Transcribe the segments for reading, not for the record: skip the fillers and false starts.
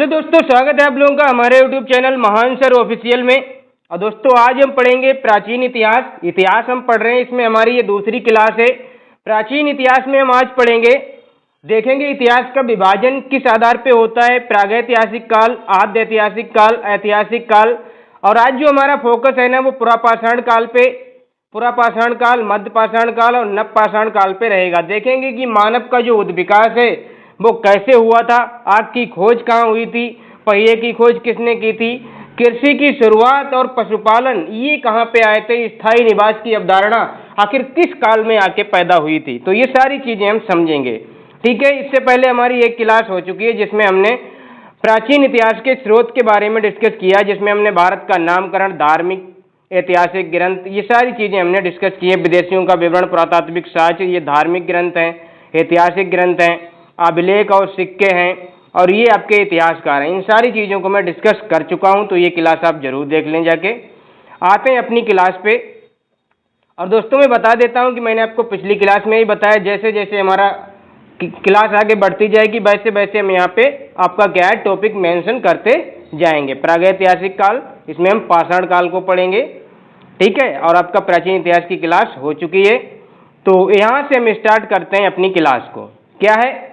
Hello दोस्तों, स्वागत है आप लोगों का हमारे यूट्यूब चैनल महान सर ऑफिशियल में। और दोस्तों आज हम पढ़ेंगे प्राचीन इतिहास हम पढ़ रहे हैं। इसमें हमारी ये दूसरी क्लास है। प्राचीन इतिहास में हम आज पढ़ेंगे, देखेंगे इतिहास का विभाजन किस आधार पे होता है, प्रागैतिहासिक काल, आद्य ऐतिहासिक काल, ऐतिहासिक काल। और आज जो हमारा फोकस है ना वो पुरापाषाण काल पे, पुरापाषाण काल, मध्य पाषाण काल और नवपाषाण काल पे रहेगा। देखेंगे कि मानव का जो विकास है वो कैसे हुआ था, आग की खोज कहाँ हुई थी, पहिए की खोज किसने की थी, कृषि की शुरुआत और पशुपालन ये कहाँ पे आए थे, स्थायी निवास की अवधारणा आखिर किस काल में आके पैदा हुई थी। तो ये सारी चीजें हम समझेंगे। ठीक है, इससे पहले हमारी एक क्लास हो चुकी है जिसमें हमने प्राचीन इतिहास के स्रोत के बारे में डिस्कस किया, जिसमें हमने भारत का नामकरण, धार्मिक, ऐतिहासिक ग्रंथ, ये सारी चीजें हमने डिस्कस की है। विदेशियों का विवरण, पुरातात्विक साक्ष्य, ये धार्मिक ग्रंथ हैं, ऐतिहासिक ग्रंथ हैं, अभिलेख और सिक्के हैं, और ये आपके इतिहासकार हैं। इन सारी चीज़ों को मैं डिस्कस कर चुका हूं, तो ये क्लास आप जरूर देख लें जाके। आते हैं अपनी क्लास पे। और दोस्तों मैं बता देता हूं कि मैंने आपको पिछली क्लास में ही बताया, जैसे जैसे हमारा क्लास आगे बढ़ती जाएगी वैसे वैसे हम यहाँ पे आपका क्या है टॉपिक मेंशन करते जाएंगे। प्रागैतिहासिक काल, इसमें हम पाषाण काल को पढ़ेंगे। ठीक है, और आपका प्राचीन इतिहास की क्लास हो चुकी है। तो यहाँ से हम स्टार्ट करते हैं अपनी क्लास को। क्या है,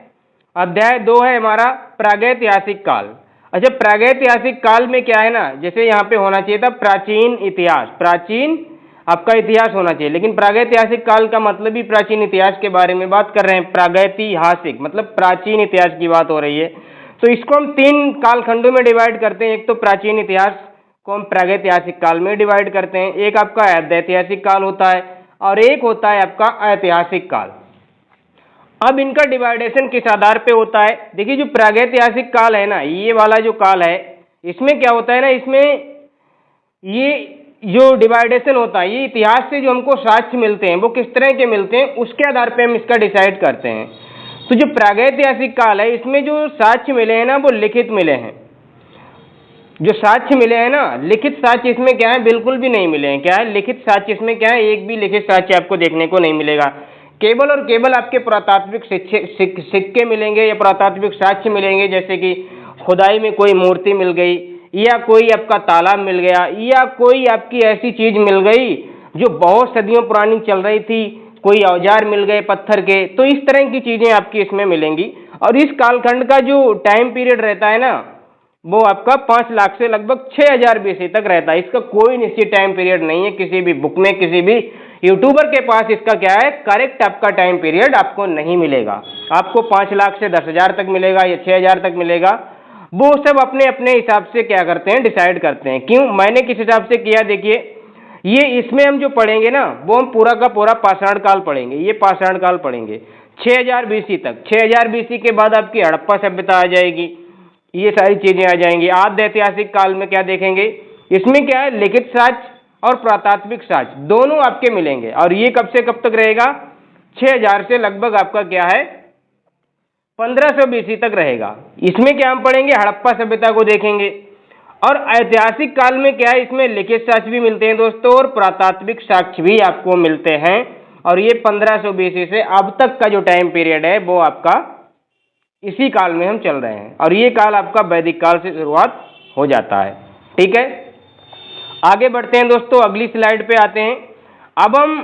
अध्याय 2 है हमारा प्रागैतिहासिक काल। अच्छा, प्रागैतिहासिक काल में क्या है ना, जैसे यहाँ पे होना चाहिए था प्राचीन इतिहास, प्राचीन आपका इतिहास होना चाहिए, लेकिन प्रागैतिहासिक काल का मतलब ही प्राचीन इतिहास के बारे में बात कर रहे हैं। प्रागैतिहासिक मतलब प्राचीन इतिहास की बात हो रही है। तो इसको हम 3 कालखंडों में डिवाइड करते हैं। एक तो प्राचीन इतिहास को हम प्रागैतिहासिक काल में डिवाइड करते हैं, एक आपका ऐतिहासिक काल होता है और एक होता है आपका ऐतिहासिक काल। अब इनका डिवाइडेशन किस आधार पे होता है, देखिए जो प्रागैतिहासिक काल है ना, ये वाला जो काल है, इसमें क्या होता है ना, इसमें ये जो डिवाइडेशन होता है, ये इतिहास से जो हमको साक्ष्य मिलते हैं वो किस तरह के मिलते हैं उसके आधार पे हम इसका डिसाइड करते हैं। तो जो प्रागैतिहासिक काल है इसमें जो साक्ष्य मिले हैं ना वो लिखित मिले हैं। जो साक्ष्य मिले हैं ना, लिखित साक्ष्य इसमें क्या है, बिल्कुल भी नहीं मिले हैं। क्या है, लिखित साक्ष्य इसमें क्या है, एक भी लिखित साक्ष्य आपको देखने को नहीं मिलेगा। केवल और केवल आपके पुरातात्विक सिक्के मिलेंगे या पुरातात्विक साक्ष्य मिलेंगे, जैसे कि खुदाई में कोई मूर्ति मिल गई, या कोई आपका तालाब मिल गया, या कोई आपकी ऐसी चीज मिल गई जो बहुत सदियों पुरानी चल रही थी, कोई औजार मिल गए पत्थर के। तो इस तरह की चीजें आपकी इसमें मिलेंगी। और इस कालखंड का जो टाइम पीरियड रहता है ना वो आपका 5 लाख से लगभग 6000 BC तक रहता है। इसका कोई निश्चित टाइम पीरियड नहीं है, किसी भी बुक में, किसी भी यूट्यूबर के पास इसका क्या है करेक्ट आपका टाइम पीरियड आपको नहीं मिलेगा। आपको 5 लाख से 10,000 तक मिलेगा या 6,000 तक मिलेगा। वो सब अपने अपने हिसाब से क्या करते हैं, डिसाइड करते हैं। क्यों, मैंने किस हिसाब से किया, देखिए ये इसमें हम जो पढ़ेंगे ना वो हम पूरा का पूरा पाषाण काल पढ़ेंगे। ये पाषाण काल पढ़ेंगे 6000 BC तक। 6000 BC के बाद आपकी हड़प्पा सभ्यता आ जाएगी, ये सारी चीजें आ जाएंगी। आद्य ऐतिहासिक काल में क्या देखेंगे, इसमें क्या है लिखित साक्ष्य और पुरातात्विक साक्ष्य दोनों आपके मिलेंगे। और ये कब से कब तक रहेगा, 6000 से लगभग आपका क्या है 1500 BC तक रहेगा। इसमें क्या हम पढ़ेंगे, हड़प्पा सभ्यता को देखेंगे। और ऐतिहासिक काल में क्या है, इसमें लिखित साक्ष्य भी मिलते हैं दोस्तों और पुरातात्विक साक्ष्य भी आपको मिलते हैं। और ये 1500 BC से अब तक का जो टाइम पीरियड है वो आपका इसी काल में हम चल रहे हैं। और ये काल आपका वैदिक काल से शुरुआत हो जाता है। ठीक है, आगे बढ़ते हैं दोस्तों, अगली स्लाइड पे आते हैं। अब हम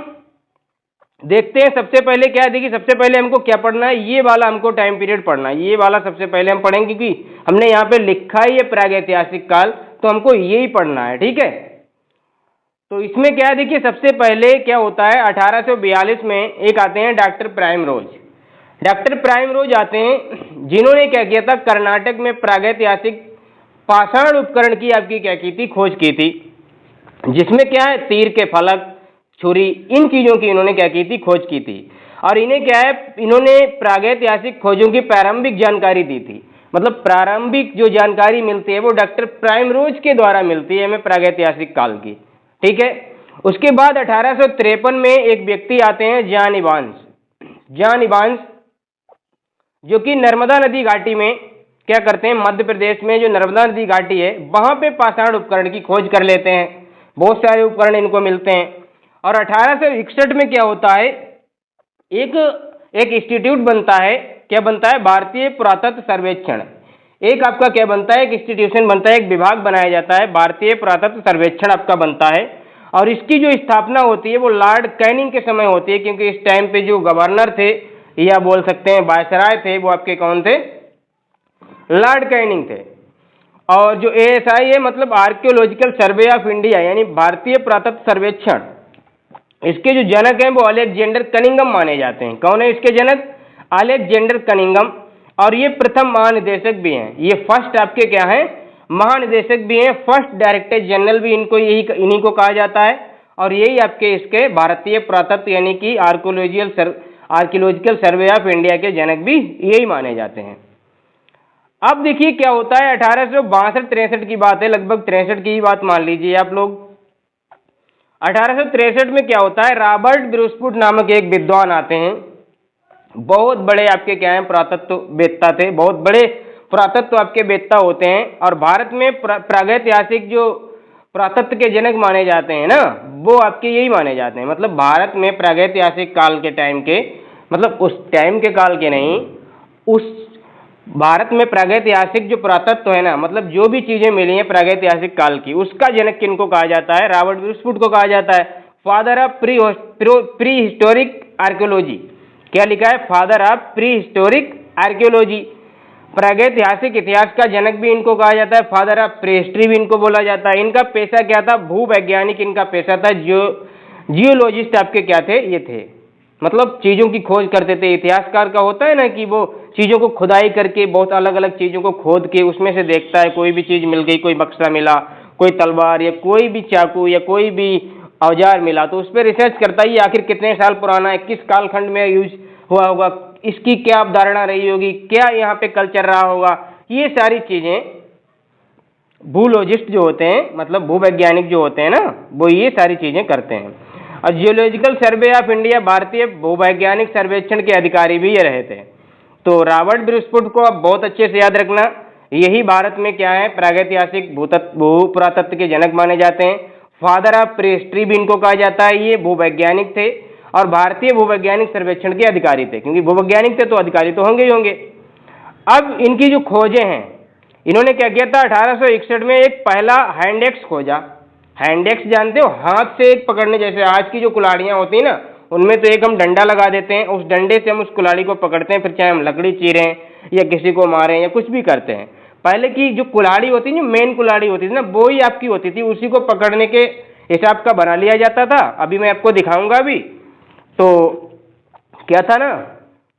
देखते हैं सबसे पहले क्या है, देखिए सबसे पहले हमको क्या पढ़ना है, ये वाला हमको टाइम पीरियड पढ़ना है। ये वाला सबसे पहले हम पढ़ेंगे क्योंकि हमने यहाँ पे लिखा है ये प्रागैतिहासिक काल, तो हमको यही पढ़ना है। ठीक है, तो इसमें क्या है, देखिए सबसे पहले क्या होता है, 1842 में एक आते हैं डॉक्टर प्राइम रोज। डॉक्टर प्राइम रोज आते हैं जिन्होंने क्या किया था, कर्नाटक में प्रागैतिहासिक पाषाण उपकरण की आपकी क्या की थी, खोज की थी, जिसमें क्या है तीर के फलक, छुरी, इन चीजों की इन्होंने क्या की थी, खोज की थी। और इन्हें क्या है, इन्होंने प्रागैतिहासिक खोजों की प्रारंभिक जानकारी दी थी। मतलब प्रारंभिक जो जानकारी मिलती है वो डॉक्टर प्राइम रोज के द्वारा मिलती है हमें प्रागैतिहासिक काल की। ठीक है, उसके बाद 1853 में एक व्यक्ति आते हैं जॉन इवांस, जो कि नर्मदा नदी घाटी में क्या करते हैं, मध्य प्रदेश में जो नर्मदा नदी घाटी है वहां पे पाषाण उपकरण की खोज कर लेते हैं। बहुत सारे उपकरण इनको मिलते हैं। और 1861 में क्या होता है, एक इंस्टीट्यूट बनता है। क्या बनता है, भारतीय पुरातत्व सर्वेक्षण। एक आपका क्या बनता है, एक इंस्टीट्यूशन बनता है, एक विभाग बनाया जाता है, भारतीय पुरातत्व सर्वेक्षण आपका बनता है। और इसकी जो स्थापना होती है वो लॉर्ड कैनिंग के समय होती है, क्योंकि इस टाइम पे जो गवर्नर थे या बोल सकते हैं वायसराय थे, वो आपके कौन थे, लॉर्ड कैनिंग थे। और जो ASI है मतलब आर्कियोलॉजिकल सर्वे ऑफ इंडिया, यानी भारतीय पुरातत्व सर्वेक्षण, इसके जो जनक हैं वो अलेक्जेंडर कनिंघम माने जाते हैं। कौन है इसके जनक, अलेक्जेंडर कनिंघम। और ये प्रथम महानिदेशक भी हैं, ये फर्स्ट आपके क्या हैं, महानिदेशक भी हैं, फर्स्ट डायरेक्टर जनरल भी इनको इन्हीं को कहा जाता है। और यही आपके इसके भारतीय पुरातत्व यानी कि आर्कियोलॉजिकल सर्वे ऑफ इंडिया के जनक भी यही माने जाते हैं। अब देखिए क्या होता है, 1862-63 की बात है, लगभग 63 की ही बात मान लीजिए आप लोग। 1863 में क्या होता है, रॉबर्ट ब्रूसफुट नामक एक विद्वान आते हैं, बहुत बड़े आपके क्या हैं, पुरातत्व वेत्ता थे, बहुत बड़े पुरातत्व आपके वेत्ता होते हैं। और भारत में प्रागैतिहासिक जो पुरातत्व के जनक माने जाते हैं ना, वो आपके यही माने जाते हैं। मतलब भारत में प्रागैतिहासिक काल के टाइम के, मतलब उस टाइम के काल के नहीं, उस भारत में प्रागैतिहासिक जो पुरातत्व है ना, मतलब जो भी चीजें मिली हैं प्रागैतिहासिक काल की, उसका जनक किनको कहा जाता है, रॉबर्ट ब्रूसफुट को कहा जाता है, father of pre historic archaeology. क्या लिखा है, father of pre historic archaeology. प्रागैतिहासिक इतिहास का जनक भी इनको कहा जाता है, फादर ऑफ प्री हिस्ट्री भी इनको बोला जाता है। इनका पेशा क्या था, भूवैज्ञानिक इनका पेशा था, जियोलॉजिस्ट आपके क्या थे, ये थे, मतलब चीजों की खोज करते थे। इतिहासकार का होता है ना कि वो चीजों को खुदाई करके बहुत अलग अलग चीजों को खोद के उसमें से देखता है, कोई भी चीज मिल गई, कोई बक्सा मिला, कोई तलवार या कोई भी चाकू या कोई भी औजार मिला, तो उस पर रिसर्च करता है, ये आखिर कितने साल पुराना है, किस कालखंड में यूज हुआ होगा, इसकी क्या अवधारणा रही होगी, क्या यहाँ पे कल चल रहा होगा। ये सारी चीजें भूलॉजिस्ट जो होते हैं, मतलब भूवैज्ञानिक जो होते हैं ना, वो ये सारी चीजें करते हैं। और जियोलॉजिकल सर्वे ऑफ इंडिया, भारतीय भूवैज्ञानिक सर्वेक्षण के अधिकारी भी ये रहे थे। तो रॉबर्ट ब्रूसफुट को अब बहुत अच्छे से याद रखना, यही भारत में क्या है, प्रागैतिहासिक भू पुरातत्व के जनक माने जाते हैं। फादर ऑफ प्रीहिस्ट्री भी इनको कहा जाता है, ये भूवैज्ञानिक थे और भारतीय भूवैज्ञानिक सर्वेक्षण के अधिकारी थे, क्योंकि भूवैज्ञानिक थे तो अधिकारी तो होंगे ही होंगे। अब इनकी जो खोजें हैं, इन्होंने क्या किया था, 1861 में एक पहला हैंडेक्स खोजा। हैंडेक्स जानते हो, हाथ से एक पकड़ने, जैसे आज की जो कुल्हाड़ियाँ होती है ना, उनमें तो एक हम डंडा लगा देते हैं, उस डंडे से हम उस कुल्हाड़ी को पकड़ते हैं, फिर चाहे हम लकड़ी चीरें या किसी को मारें या कुछ भी करते हैं। पहले की जो कुल्हाड़ी होती थी, जो मेन कुल्हाड़ी होती थी ना, वो ही आपकी होती थी, उसी को पकड़ने के हिसाब का बना लिया जाता था। अभी मैं आपको दिखाऊंगा भी। तो क्या था ना,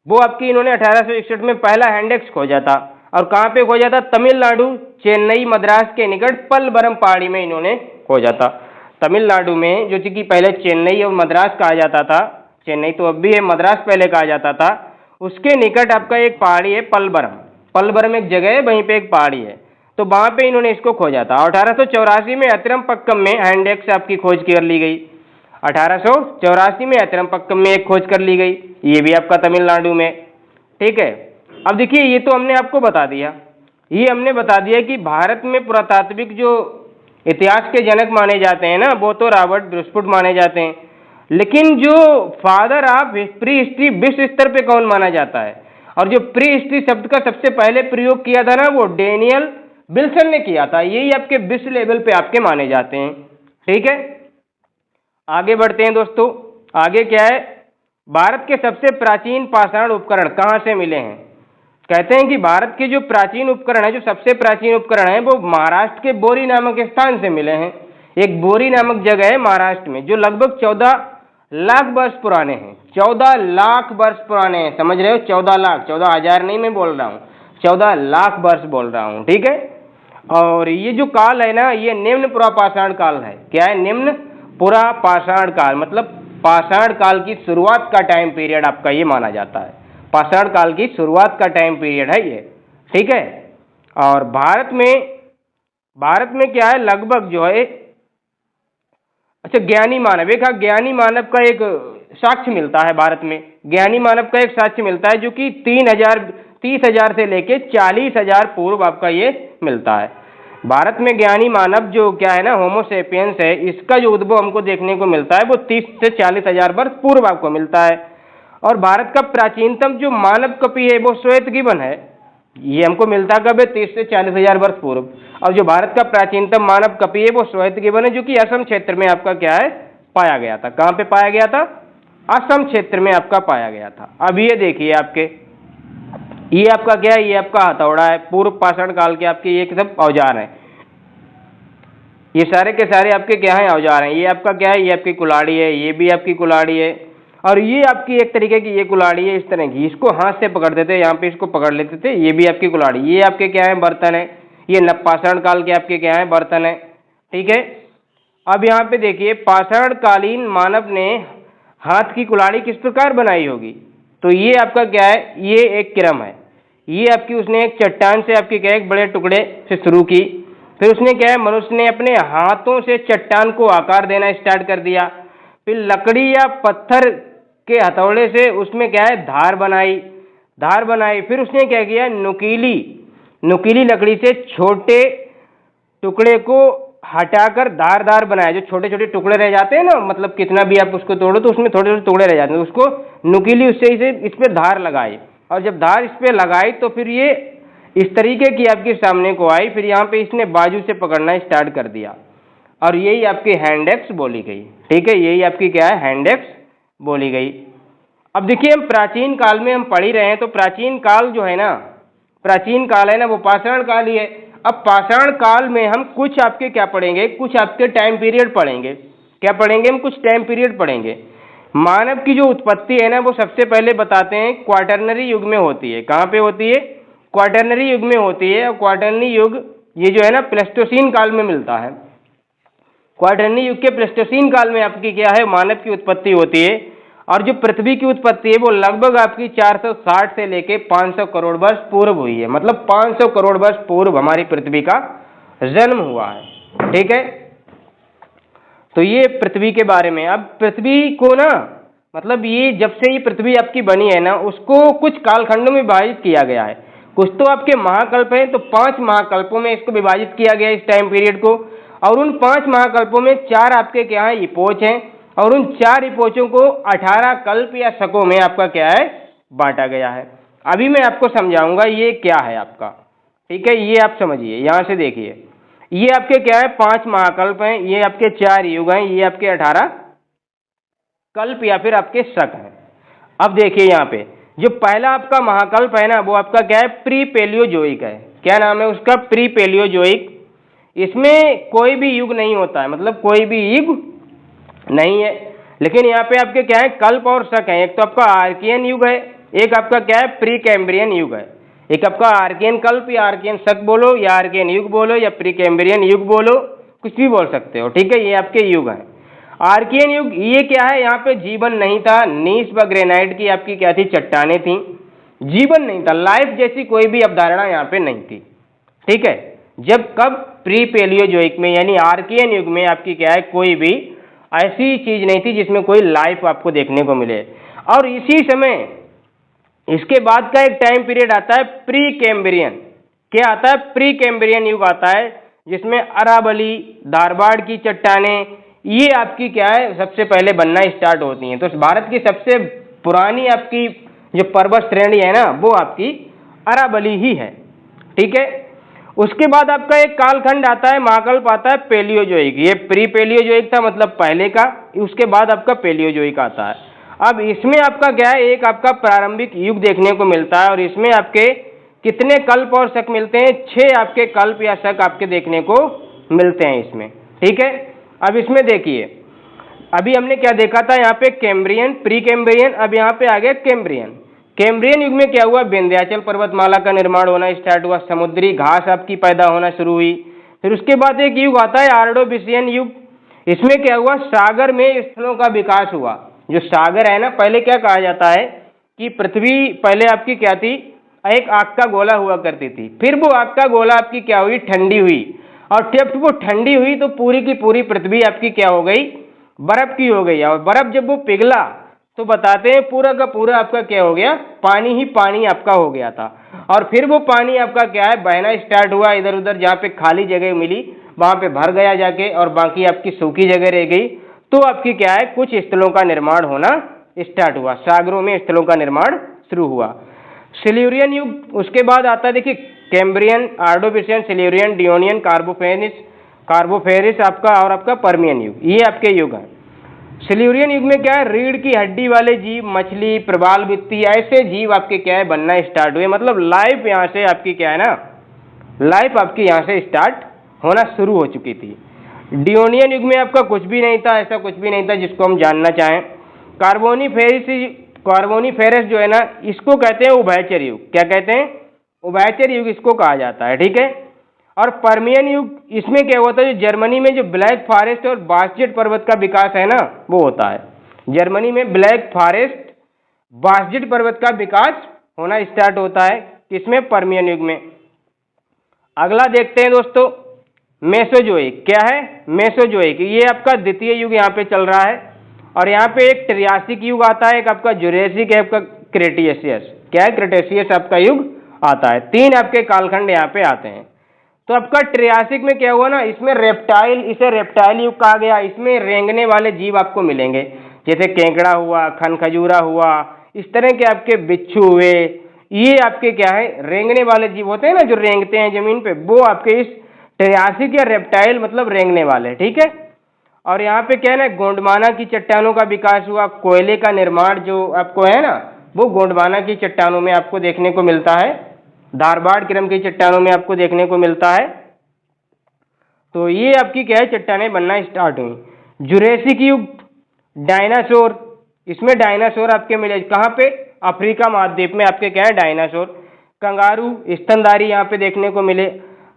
वो आपकी इन्होंने 1861 में पहला हैंडेक्स खोजा था। और कहाँ पे खोजा था, तमिलनाडु, चेन्नई, मद्रास के निकट पलवरम पहाड़ी में इन्होंने खोजा था। तमिलनाडु में, जो कि पहले चेन्नई और मद्रास कहा जाता था, चेन्नई तो अब भी है, मद्रास पहले कहा जाता था, उसके निकट आपका एक पहाड़ी है पलवरम। पलवरम एक जगह है, वहीं पे एक पहाड़ी है, तो वहां पे इन्होंने इसको खोजा था। 1884 में अतिरमपक्कम में हैंडेक्स आपकी खोज कर ली गई। 1884 में अतिरमपक्कम में एक खोज कर ली गई, ये भी आपका तमिलनाडु में। ठीक है, अब देखिए ये तो हमने आपको बता दिया, ये हमने बता दिया कि भारत में पुरातात्विक जो इतिहास के जनक माने जाते हैं ना, वो तो रॉबर्ट ब्रूसफुट माने जाते हैं। लेकिन जो फादर ऑफ प्री हिस्ट्री विश्व स्तर पे कौन माना जाता है, और जो प्री हिस्ट्री शब्द का सबसे पहले प्रयोग किया था ना, वो डेनियल विल्सन ने किया था। यही आपके विश्व लेवल पे आपके माने जाते हैं। ठीक है, आगे बढ़ते हैं दोस्तों। आगे क्या है, भारत के सबसे प्राचीन पाषाण उपकरण कहाँ से मिले हैं। कहते हैं कि भारत के जो प्राचीन उपकरण है, जो सबसे प्राचीन उपकरण है, वो महाराष्ट्र के बोरी नामक स्थान से मिले हैं। एक बोरी नामक जगह है महाराष्ट्र में, जो लगभग 14 लाख वर्ष पुराने हैं। 14 लाख वर्ष पुराने हैं, समझ रहे हो, 14 लाख, 14,000 नहीं मैं बोल रहा हूँ, 14 लाख वर्ष बोल रहा हूँ। ठीक है, और ये जो काल है ना, ये निम्न पुरापाषाण काल है। क्या है, निम्न पुरापाषाण काल, मतलब पाषाण काल की शुरुआत का टाइम पीरियड आपका ये माना जाता है। पाषाण काल की शुरुआत का टाइम पीरियड है ये। ठीक है, और भारत में क्या है, लगभग जो है, अच्छा ज्ञानी मानव, एक ज्ञानी मानव का एक साक्ष्य मिलता है भारत में। ज्ञानी मानव का एक साक्ष्य मिलता है, जो कि 30,000 से लेके 40,000 पूर्व आपका ये मिलता है। भारत में ज्ञानी मानव जो क्या है ना, होमो सेपियंस है, इसका जो उद्भव हमको देखने को मिलता है वो 30 से 40,000 वर्ष पूर्व आपको मिलता है। और भारत का प्राचीनतम जो मानव कपि है वो श्वेत गिबन है। ये हमको मिलता कब है? 30 से 40 हजार वर्ष पूर्व। अब जो भारत का प्राचीनतम मानव कपि है वो श्वेत गिबन है, जो कि असम क्षेत्र में आपका क्या है? पाया गया था। कहाँ पे पाया गया था? असम क्षेत्र में आपका पाया गया था। अब ये देखिए आपके, ये आपका क्या है? ये आपका हथौड़ा है। पूर्व पाषाण काल के आपके ये सब औजार हैं। ये सारे के सारे आपके क्या है? औजार हैं। ये आपका क्या है? ये आपकी कुल्हाड़ी है, ये भी आपकी कुल्हाड़ी है, और ये आपकी एक तरीके की ये कुल्हाड़ी है इस तरह की, इसको हाथ से पकड़ते थे, यहाँ पे इसको पकड़ लेते थे, ये भी आपकी कुल्हाड़ी। ये आपके क्या है? बर्तन है। ये नवपाषाण काल के आपके क्या है? बर्तन है। ठीक है। अब यहाँ पे देखिए, पाषाण कालीन मानव ने हाथ की कुल्हाड़ी किस प्रकार बनाई होगी? तो ये आपका क्या है? ये एक क्रम है। ये आपकी उसने एक चट्टान से आपके क्या है? एक बड़े टुकड़े से शुरू की, फिर उसने क्या है? मनुष्य ने अपने हाथों से चट्टान को आकार देना स्टार्ट कर दिया, फिर लकड़ी या पत्थर के हथौड़े से उसमें क्या है? धार बनाई, फिर उसने क्या किया? नुकीली लकड़ी से छोटे टुकड़े को हटाकर धारदार बनाया। जो छोटे छोटे टुकड़े रह जाते हैं ना, मतलब कितना भी आप उसको तोड़ो तो उसमें थोड़े छोटे टुकड़े रह जाते हैं, उसको नुकीली उससे इस पे धार लगाई, और जब धार इस पे लगाई तो फिर ये इस तरीके की आपके सामने को आई, फिर यहाँ पे इसने बाजू से पकड़ना स्टार्ट कर दिया, और यही आपकी हैंड एक्स बोली गई। ठीक है, यही आपकी क्या है? हैंड एक्स बोली गई। अब देखिए, हम प्राचीन काल में हम पढ़ ही रहे हैं, तो प्राचीन काल जो है ना, प्राचीन काल है ना, वो पाषाण काल ही है। अब पाषाण काल में हम कुछ आपके क्या पढ़ेंगे? कुछ आपके टाइम पीरियड पढ़ेंगे। क्या पढ़ेंगे हम? कुछ टाइम पीरियड पढ़ेंगे। मानव की जो उत्पत्ति है ना, वो सबसे पहले बताते हैं क्वाटरनरी युग में होती है। कहाँ पे होती है? क्वाटरनरी युग में होती है। और क्वाटरनरी युग ये जो है ना, प्लेस्टोसीन काल में मिलता है। क्वाटरनरी युग के प्लेस्टोसीन काल में आपकी क्या है? मानव की उत्पत्ति होती है। और जो पृथ्वी की उत्पत्ति है वो लगभग आपकी 460 से लेके 500 करोड़ वर्ष पूर्व हुई है। मतलब 500 करोड़ वर्ष पूर्व हमारी पृथ्वी का जन्म हुआ है। ठीक है, तो ये पृथ्वी के बारे में। अब पृथ्वी को ना, मतलब ये जब से ये पृथ्वी आपकी बनी है ना, उसको कुछ कालखंडों में विभाजित किया गया है। कुछ तो आपके महाकल्प हैं, तो 5 महाकल्पों में इसको विभाजित किया गया इस टाइम पीरियड को। और उन 5 महाकल्पों में 4 आपके क्या है? इपोच हैं, और उन 4 इपोचों को 18 कल्प या शकों में आपका क्या है? बांटा गया है। अभी मैं आपको समझाऊंगा ये क्या है आपका। ठीक है, ये आप समझिए, यहां से देखिए, ये आपके क्या है? 5 महाकल्प हैं, ये आपके 4 युग हैं, ये आपके 18 कल्प या फिर आपके शक हैं। अब देखिए यहाँ पे, जो पहला आपका महाकल्प है ना, वो आपका क्या है? प्री पेलियोजोइक है। क्या नाम है उसका? Pre Paleozoic. इसमें कोई भी युग नहीं होता है, मतलब कोई भी युग नहीं है। लेकिन यहाँ पे आपके क्या है? कल्प और शक है। एक तो आपका आर्कियन युग है, एक आपका क्या है? प्री कैम्ब्रियन युग है। एक आपका आर्कियन कल्प या आर्कियन शक बोलो, या आर्कियन युग बोलो, या प्री कैम्ब्रियन युग बोलो, कुछ भी बोल सकते हो। ठीक है, ये आपके युग हैं। आर्कियन युग ये क्या है? यहाँ पे जीवन नहीं था। नीस व ग्रेनाइट की आपकी क्या थी? चट्टानें थी। जीवन नहीं था, लाइफ जैसी कोई भी अवधारणा यहाँ पे नहीं थी। ठीक है, जब कब? प्री पेलियोजोइक में, यानी आर्कियन युग में आपकी क्या है? कोई भी ऐसी चीज नहीं थी जिसमें कोई लाइफ आपको देखने को मिले। और इसी समय इसके बाद का एक टाइम पीरियड आता है प्री कैम्ब्रियन। क्या आता है? प्री कैम्ब्रियन युग आता है, जिसमें अरावली, धारवाड़ की चट्टानें, ये आपकी क्या है? सबसे पहले बनना स्टार्ट होती हैं। तो भारत की सबसे पुरानी आपकी जो पर्वत श्रेणी है ना, वो आपकी अरावली ही है। ठीक है, उसके बाद आपका एक कालखंड आता है, महाकल्प आता है पेलियोजोइक। ये प्री पेलियोजोइक था, मतलब पहले का। उसके बाद आपका पेलियोजोइक आता है। अब इसमें आपका क्या है? एक आपका प्रारंभिक युग देखने को मिलता है, और इसमें आपके कितने कल्प और शक मिलते हैं? 6 आपके कल्प या शक आपके देखने को मिलते हैं इसमें। ठीक है, अब इसमें देखिए, अभी हमने क्या देखा था? यहाँ पे कैम्ब्रियन, प्री कैम्ब्रियन, अब यहाँ पे आ गया कैम्ब्रियन। कैम्ब्रियन युग में क्या हुआ? विंध्याचल पर्वतमाला का निर्माण होना स्टार्ट हुआ, समुद्री घास आपकी पैदा होना शुरू हुई। फिर उसके बाद एक युग आता है आर्डोविशियन युग। इसमें क्या हुआ? सागर में स्थलों का विकास हुआ। जो सागर है ना, पहले क्या कहा जाता है कि पृथ्वी पहले आपकी क्या थी? एक आग का गोला हुआ करती थी। फिर वो आग का गोला आपकी क्या हुई? ठंडी हुई, और जब वो ठंडी हुई तो पूरी की पूरी पृथ्वी आपकी क्या हो गई? बर्फ की हो गई। और बर्फ जब वो पिघला तो बताते हैं पूरा का पूरा आपका क्या हो गया? पानी ही पानी आपका हो गया था। और फिर वो पानी आपका क्या है? बहना स्टार्ट हुआ इधर उधर, जहाँ पे खाली जगह मिली वहां पे भर गया जाके, और बाकी आपकी सूखी जगह रह गई। तो आपकी क्या है? कुछ स्थलों का निर्माण होना स्टार्ट हुआ, सागरों में स्थलों का निर्माण शुरू हुआ। सिल्यूरियन युग, उसके बाद आता है देखिए कैम्ब्रियन, आर्डोबिशियन, सिल्यूरियन, डियोनियन, कार्बोफेरिस आपका, और आपका पर्मियन युग, ये आपके युग हैं। सिल्यूरियन युग में क्या है, रीढ़ की हड्डी वाले जीव, मछली, प्रवाल भित्ति, ऐसे जीव आपके क्या है बनना स्टार्ट हुए। मतलब लाइफ यहाँ से आपकी क्या है ना, लाइफ आपकी यहाँ से स्टार्ट होना शुरू हो चुकी थी। डियोनियन युग में आपका कुछ भी नहीं था, ऐसा कुछ भी नहीं था जिसको हम जानना चाहें। कार्बोनीफेरस जो है ना, इसको कहते हैं उभयचर युग। क्या कहते हैं, उभयचर युग इसको कहा जाता है, ठीक है। और पर्मियन युग, इसमें क्या होता है, जो जर्मनी में जो ब्लैक फॉरेस्ट और बासजेट पर्वत का विकास है ना, वो होता है। जर्मनी में ब्लैक फॉरेस्ट, बासजेट पर्वत का विकास होना स्टार्ट होता है, किसमें, पर्मियन युग में। अगला देखते हैं दोस्तों, मेसोजोइक। क्या है, मेसोजोइक, ये आपका द्वितीय युग यहाँ पे चल रहा है। और यहाँ पे एक ट्रियासिक युग आता है, एक आपका जुरेसिक है, आपका क्रेटेशियस। क्या है, क्रेटेशियस आपका युग आता है। तीन आपके कालखंड यहाँ पे आते हैं। तो आपका ट्रियासिक में क्या हुआ ना, इसमें रेप्टाइल, इसे रेप्टाइल युग कहा गया। इसमें रेंगने वाले जीव आपको मिलेंगे, जैसे केकड़ा हुआ, खनखजूरा हुआ, इस तरह के आपके बिच्छू हुए। ये आपके क्या है, रेंगने वाले जीव होते हैं ना, जो रेंगते हैं जमीन पे, वो आपके इस ट्रियासिक या रेप्टाइल मतलब रेंगने वाले, ठीक है। और यहाँ पे क्या है ना, गोंडवाना की चट्टानों का विकास हुआ। कोयले का निर्माण जो आपको है ना, वो गोंडवाना की चट्टानों में आपको देखने को मिलता है, धारवाड़ क्रम की चट्टानों में आपको देखने को मिलता है। तो ये आपकी क्या है, चट्टानें बनना स्टार्ट हुई। जुरेसिक युग, डायनासोर, इसमें डायनासोर आपके मिले कहाँ पे, अफ्रीका महाद्वीप में आपके क्या है, डायनासोर। कंगारू, स्तनधारी यहाँ पे देखने को मिले,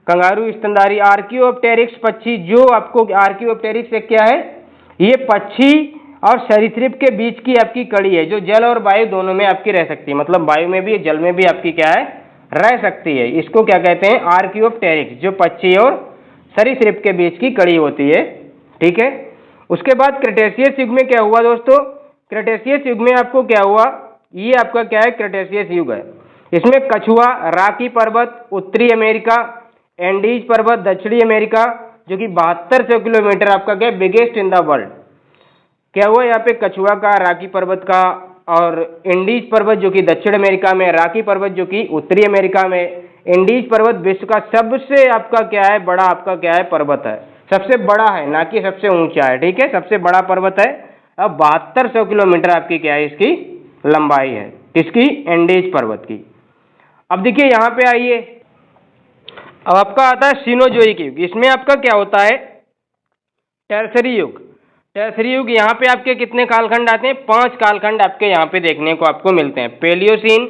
कंगारू, स्तनधारी। आर्कियोप्टेरिक्स पक्षी, जो आपको आर्कियोप्टेरिक्स एक क्या है, ये पक्षी और सरीसृप के बीच की आपकी कड़ी है, जो जल और वायु दोनों में आपकी रह सकती है। मतलब वायु में भी, जल में भी आपकी क्या है, रह सकती है। इसको क्या कहते हैं, आर्कियोप्टेरिक्स, जो पक्षी और सरीसृप के बीच की कड़ी होती है, ठीक है। उसके बाद क्रेटेशियस युग में क्या हुआ दोस्तों, क्रेटेशियस युग में आपको क्या हुआ, ये आपका क्या है, क्रेटेशियस युग है। इसमें कछुआ, राकी पर्वत उत्तरी अमेरिका, एंडीज पर्वत दक्षिणी अमेरिका, जो कि 7200 किलोमीटर आपका क्या बिगेस्ट इन द वर्ल्ड। क्या हुआ यहाँ पे, कछुआ का, राकी पर्वत का, और इंडीज पर्वत जो कि दक्षिण अमेरिका में, राकी पर्वत जो कि उत्तरी अमेरिका में। इंडीज पर्वत विश्व का सबसे आपका क्या है, बड़ा आपका क्या है, पर्वत है। सबसे बड़ा है, ना कि सबसे ऊंचा है, ठीक है, सबसे बड़ा पर्वत है। अब 7200 किलोमीटर आपकी क्या है, इसकी लंबाई है, किसकी, इंडीज पर्वत की। अब देखिए यहाँ पे आइए, अब आपका आता है सीनोजोइक युग। इसमें आपका क्या होता है, टर्सरी युग। टर्सरी युग, यहाँ पे आपके कितने कालखंड आते हैं, 5 कालखंड आपके यहाँ पे देखने को आपको मिलते हैं। पेलियोसीन,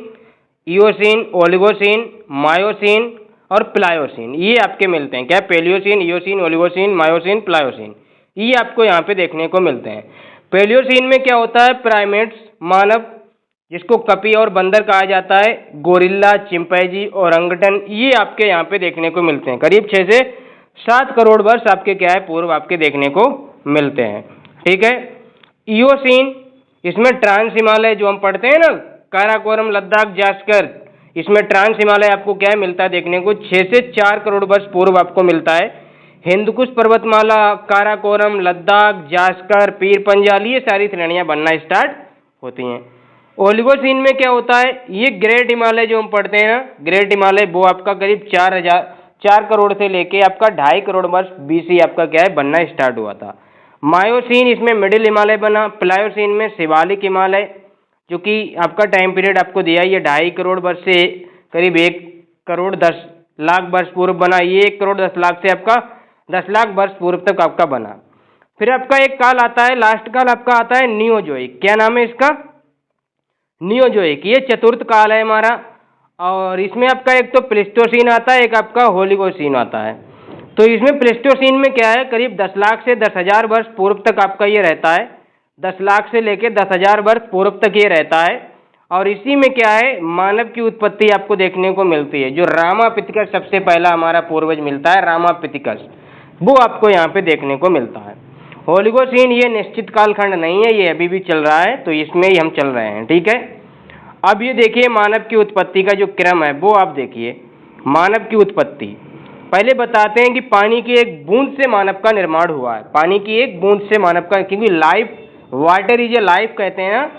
इयोसीन, ओलिगोसीन, मायोसीन और प्लायोसीन, ये आपके मिलते हैं। क्या, Palaeocene, Eocene, Oligocene, Miocene, Pliocene, ये आपको यहाँ पे देखने को मिलते हैं। पेलियोसीन में क्या होता है, प्राइमेट्स, मानव, जिसको कपी और बंदर कहा जाता है, गोरिल्ला, चिंपैंजी, ओरंगटन, ये आपके यहाँ पे देखने को मिलते हैं। करीब 6 से 7 करोड़ वर्ष आपके क्या है, पूर्व आपके देखने को मिलते हैं, ठीक है। इयोसीन, इसमें ट्रांस हिमालय जो हम पढ़ते हैं ना, काराकोरम, लद्दाख, जास्कर, इसमें ट्रांस हिमालय आपको क्या है, मिलता है देखने को, 6 से 4 करोड़ वर्ष पूर्व आपको मिलता है। हिंदकुश पर्वतमाला, काराकोरम, लद्दाख, जास्कर, पीर पंजाल, ये सारी श्रेणियां बनना स्टार्ट होती हैं। ओलिगोसीन में क्या होता है, ये ग्रेट हिमालय जो हम पढ़ते हैं ना, ग्रेट हिमालय, वो आपका करीब 4 करोड़ से लेके आपका 2.5 करोड़ वर्ष BC आपका क्या है, बनना स्टार्ट हुआ था। मायोसीन, इसमें मिडिल हिमालय बना। प्लायोसीन में शिवालिक हिमालय, जो कि आपका टाइम पीरियड आपको दिया, ये 2.5 करोड़ वर्ष से करीब 1 करोड़ 10 लाख वर्ष पूर्व बना। ये 1 करोड़ 10 लाख से आपका 10 लाख वर्ष पूर्व तक आपका बना। फिर आपका एक काल आता है, लास्ट काल आपका आता है नियोजोइक। क्या नाम है इसका, नियोजोइक, ये चतुर्थ काल है हमारा। और इसमें आपका एक तो प्लेस्टोसीन आता है, एक आपका होलिगोसीन आता है। तो इसमें प्लेस्टोसीन में क्या है, करीब 10 लाख से 10,000 वर्ष पूर्व तक आपका ये रहता है। 10 लाख से लेके 10,000 वर्ष पूर्व तक ये रहता है। और इसी में क्या है, मानव की उत्पत्ति आपको देखने को मिलती है। जो रामापिथिकस सबसे पहला हमारा पूर्वज मिलता है, रामापिथिकस, वो आपको यहाँ पे देखने को मिलता है। होलिगोसीन ये निश्चित कालखंड नहीं है, ये अभी भी चल रहा है, तो इसमें ही हम चल रहे हैं, ठीक है। अब ये देखिए मानव की उत्पत्ति का जो क्रम है, वो आप देखिए। मानव की उत्पत्ति, पहले बताते हैं कि पानी की एक बूंद से मानव का निर्माण हुआ है। पानी की एक बूंद से मानव का, क्योंकि life, water is a life कहते हैं ना,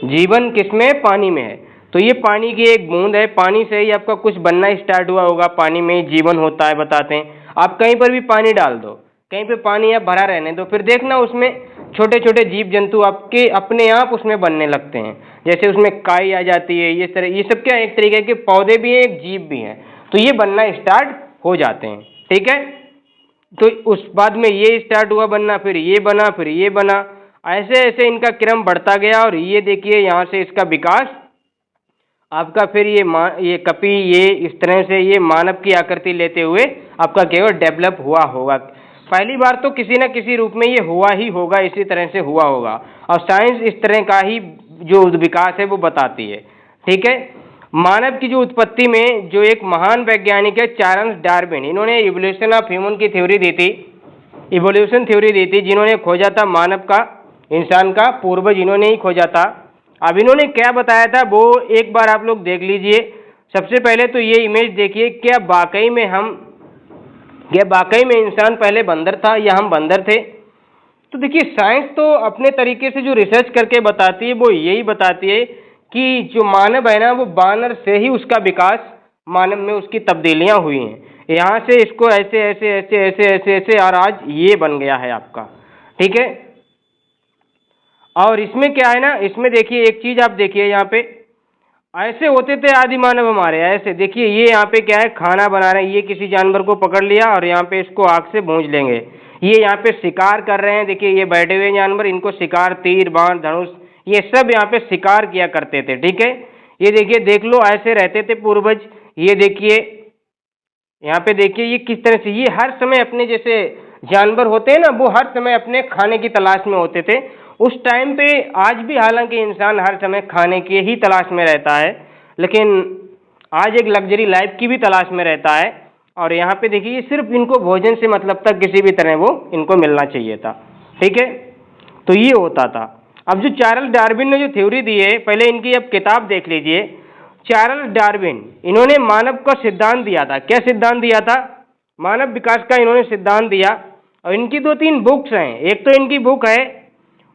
जीवन किसमें, पानी में है। तो ये पानी की एक बूंद है, पानी से ही आपका कुछ बनना स्टार्ट हुआ होगा, पानी में जीवन होता है बताते हैं। आप कहीं पर भी पानी डाल दो, कहीं पे पानी आप भरा रहने दो, फिर देखना उसमें छोटे छोटे जीव जंतु आपके अपने आप उसमें बनने लगते हैं। जैसे उसमें काई आ जाती है, ये तरह, ये सब क्या एक तरीके के पौधे भी हैं, एक जीव भी हैं, तो ये बनना स्टार्ट हो जाते हैं। ठीक है, तो उस बाद में ये स्टार्ट हुआ बनना, फिर ये बना, फिर ये बना, ऐसे ऐसे इनका क्रम बढ़ता गया। और ये देखिए यहाँ से इसका विकास आपका, फिर ये कपी, ये इस तरह से ये मानव की आकृति लेते हुए आपका केवल डेवलप हुआ होगा। पहली बार तो किसी न किसी रूप में ये हुआ ही होगा, इसी तरह से हुआ होगा, और साइंस इस तरह का ही जो विकास है वो बताती है। ठीक है, मानव की जो उत्पत्ति में जो एक महान वैज्ञानिक है चार्ल्स डार्विन, इन्होंने इवोल्यूशन ऑफ ह्यूमन की थ्योरी दी थी, इवोल्यूशन थ्योरी दी थी, जिन्होंने खोजा था मानव का, इंसान का पूर्वज इन्होंने ही खोजा था। अब इन्होंने क्या बताया था वो एक बार आप लोग देख लीजिए। सबसे पहले तो ये इमेज देखिए, क्या वाकई में इंसान पहले बंदर था या हम बंदर थे? तो देखिए साइंस तो अपने तरीके से जो रिसर्च करके बताती है वो यही बताती है कि जो मानव है ना, वो बानर से ही उसका विकास, मानव में उसकी तब्दीलियां हुई हैं, यहाँ से इसको ऐसे ऐसे ऐसे ऐसे ऐसे ऐसे और आज ये बन गया है आपका। ठीक है, और इसमें क्या है ना, इसमें देखिए एक चीज आप देखिए, यहाँ पे ऐसे होते थे आदि मानव हमारे, ऐसे देखिए ये यहाँ पे क्या है, खाना बना रहे हैं, ये किसी जानवर को पकड़ लिया और यहाँ पे इसको आग से भूंज लेंगे। ये यहाँ पे शिकार कर रहे हैं, देखिए ये बैठे हुए जानवर, इनको शिकार, तीर बाण धनुष, ये सब यहाँ पे शिकार किया करते थे। ठीक है, ये देखिए, देख लो ऐसे रहते थे पूर्वज। ये देखिए यहाँ पे देखिए ये किस तरह से, ये हर समय अपने, जैसे जानवर होते हैं ना, वो हर समय अपने खाने की तलाश में होते थे उस टाइम पे। आज भी हालांकि इंसान हर समय खाने की ही तलाश में रहता है, लेकिन आज एक लग्जरी लाइफ की भी तलाश में रहता है। और यहाँ पे देखिए सिर्फ इनको भोजन से मतलब था, किसी भी तरह वो इनको मिलना चाहिए था। ठीक है, तो ये होता था। अब जो चार्ल्स डार्विन ने जो थ्योरी दी है, पहले इनकी अब किताब देख लीजिए। चार्ल्स डार्विन, इन्होंने मानव का सिद्धांत दिया था। क्या सिद्धांत दिया था? मानव विकास का इन्होंने सिद्धांत दिया। और इनकी 2-3 बुक्स हैं। एक तो इनकी बुक है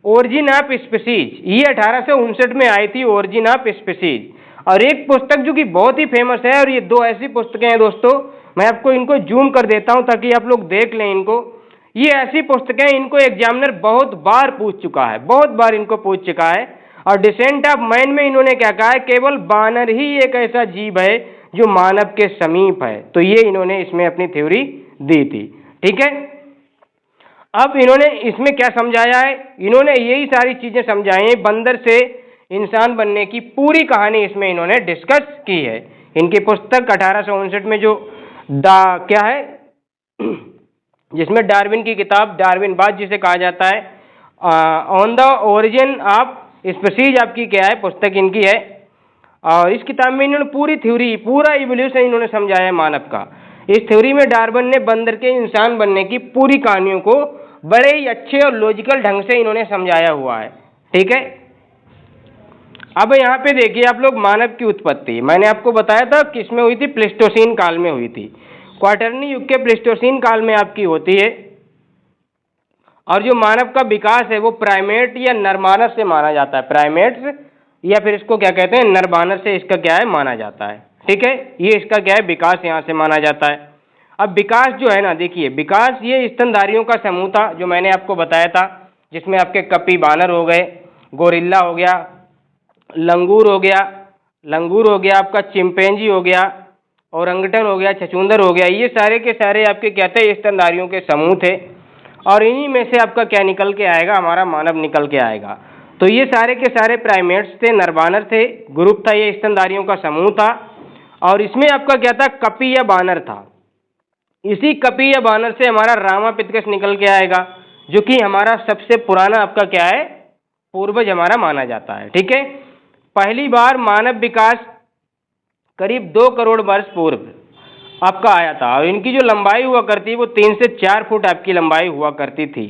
ओरिजिन ऑफ स्पीसीज, ये 1859 में आई थी, ओरिजिन ऑफ स्पीसीज। और एक पुस्तक जो कि बहुत ही फेमस है, और ये 2 ऐसी पुस्तकें हैं दोस्तों, मैं आपको इनको जूम कर देता हूं ताकि आप लोग देख लें इनको। ये ऐसी पुस्तकें, इनको एग्जामिनर बहुत बार पूछ चुका है, बहुत बार इनको पूछ चुका है। और डिसेंट ऑफ मैन में इन्होंने क्या कहा है, केवल बानर ही एक ऐसा जीव है जो मानव के समीप है। तो ये इन्होंने इसमें अपनी थ्योरी दी थी। ठीक है, अब इन्होंने इसमें क्या समझाया है, इन्होंने यही सारी चीजें समझाई हैं, बंदर से इंसान बनने की पूरी कहानी इसमें इन्होंने डिस्कस की है। इनकी पुस्तक 1859 में जो क्या है, जिसमें डार्विन की किताब, डार्विनवाद जिसे कहा जाता है, on the origin of species आपकी क्या है, पुस्तक इनकी है। और इस किताब में इन्होंने पूरी थ्योरी, पूरा इवोल्यूशन इन्होंने समझाया है मानव का। इस थ्योरी में डार्विन ने बंदर के इंसान बनने की पूरी कहानियों को बड़े ही अच्छे और लॉजिकल ढंग से इन्होंने समझाया हुआ है। ठीक है, अब यहाँ पे देखिए आप लोग, मानव की उत्पत्ति मैंने आपको बताया था किसमें हुई थी, प्लेस्टोसीन काल में हुई थी। क्वाटरनी युग के प्लेस्टोसीन काल में आपकी होती है। और जो मानव का विकास है वो प्राइमेट या नरमानव से माना जाता है, प्राइमेट्स या फिर इसको क्या कहते हैं, नरमानव से इसका क्या है, माना जाता है। ठीक है, ये इसका क्या है, विकास यहाँ से माना जाता है। अब विकास जो है ना, देखिए विकास ये स्तनधारियों का समूह था, जो मैंने आपको बताया था, जिसमें आपके कपी बानर हो गए, गोरिल्ला हो गया, लंगूर हो गया आपका, चिंपैंजी हो गया, ओरंगटन हो गया, छछूंदर हो गया। ये सारे के सारे आपके क्या थे, स्तनधारियों के समूह थे। और इन्हीं में से आपका क्या निकल के आएगा, हमारा मानव निकल के आएगा। तो ये सारे के सारे प्राइमेट्स थे, नरबानर थे, ग्रुप था, ये स्तनधारियों का समूह था। और इसमें आपका क्या था, कपी या बानर था। इसी कपी या बानर से हमारा रामापिथेकस निकल के आएगा, जो कि हमारा सबसे पुराना आपका क्या है, पूर्वज हमारा माना जाता है। ठीक है, पहली बार मानव विकास करीब 2 करोड़ वर्ष पूर्व आपका आया था। और इनकी जो लंबाई हुआ करती वो 3 से 4 फुट आपकी लंबाई हुआ करती थी।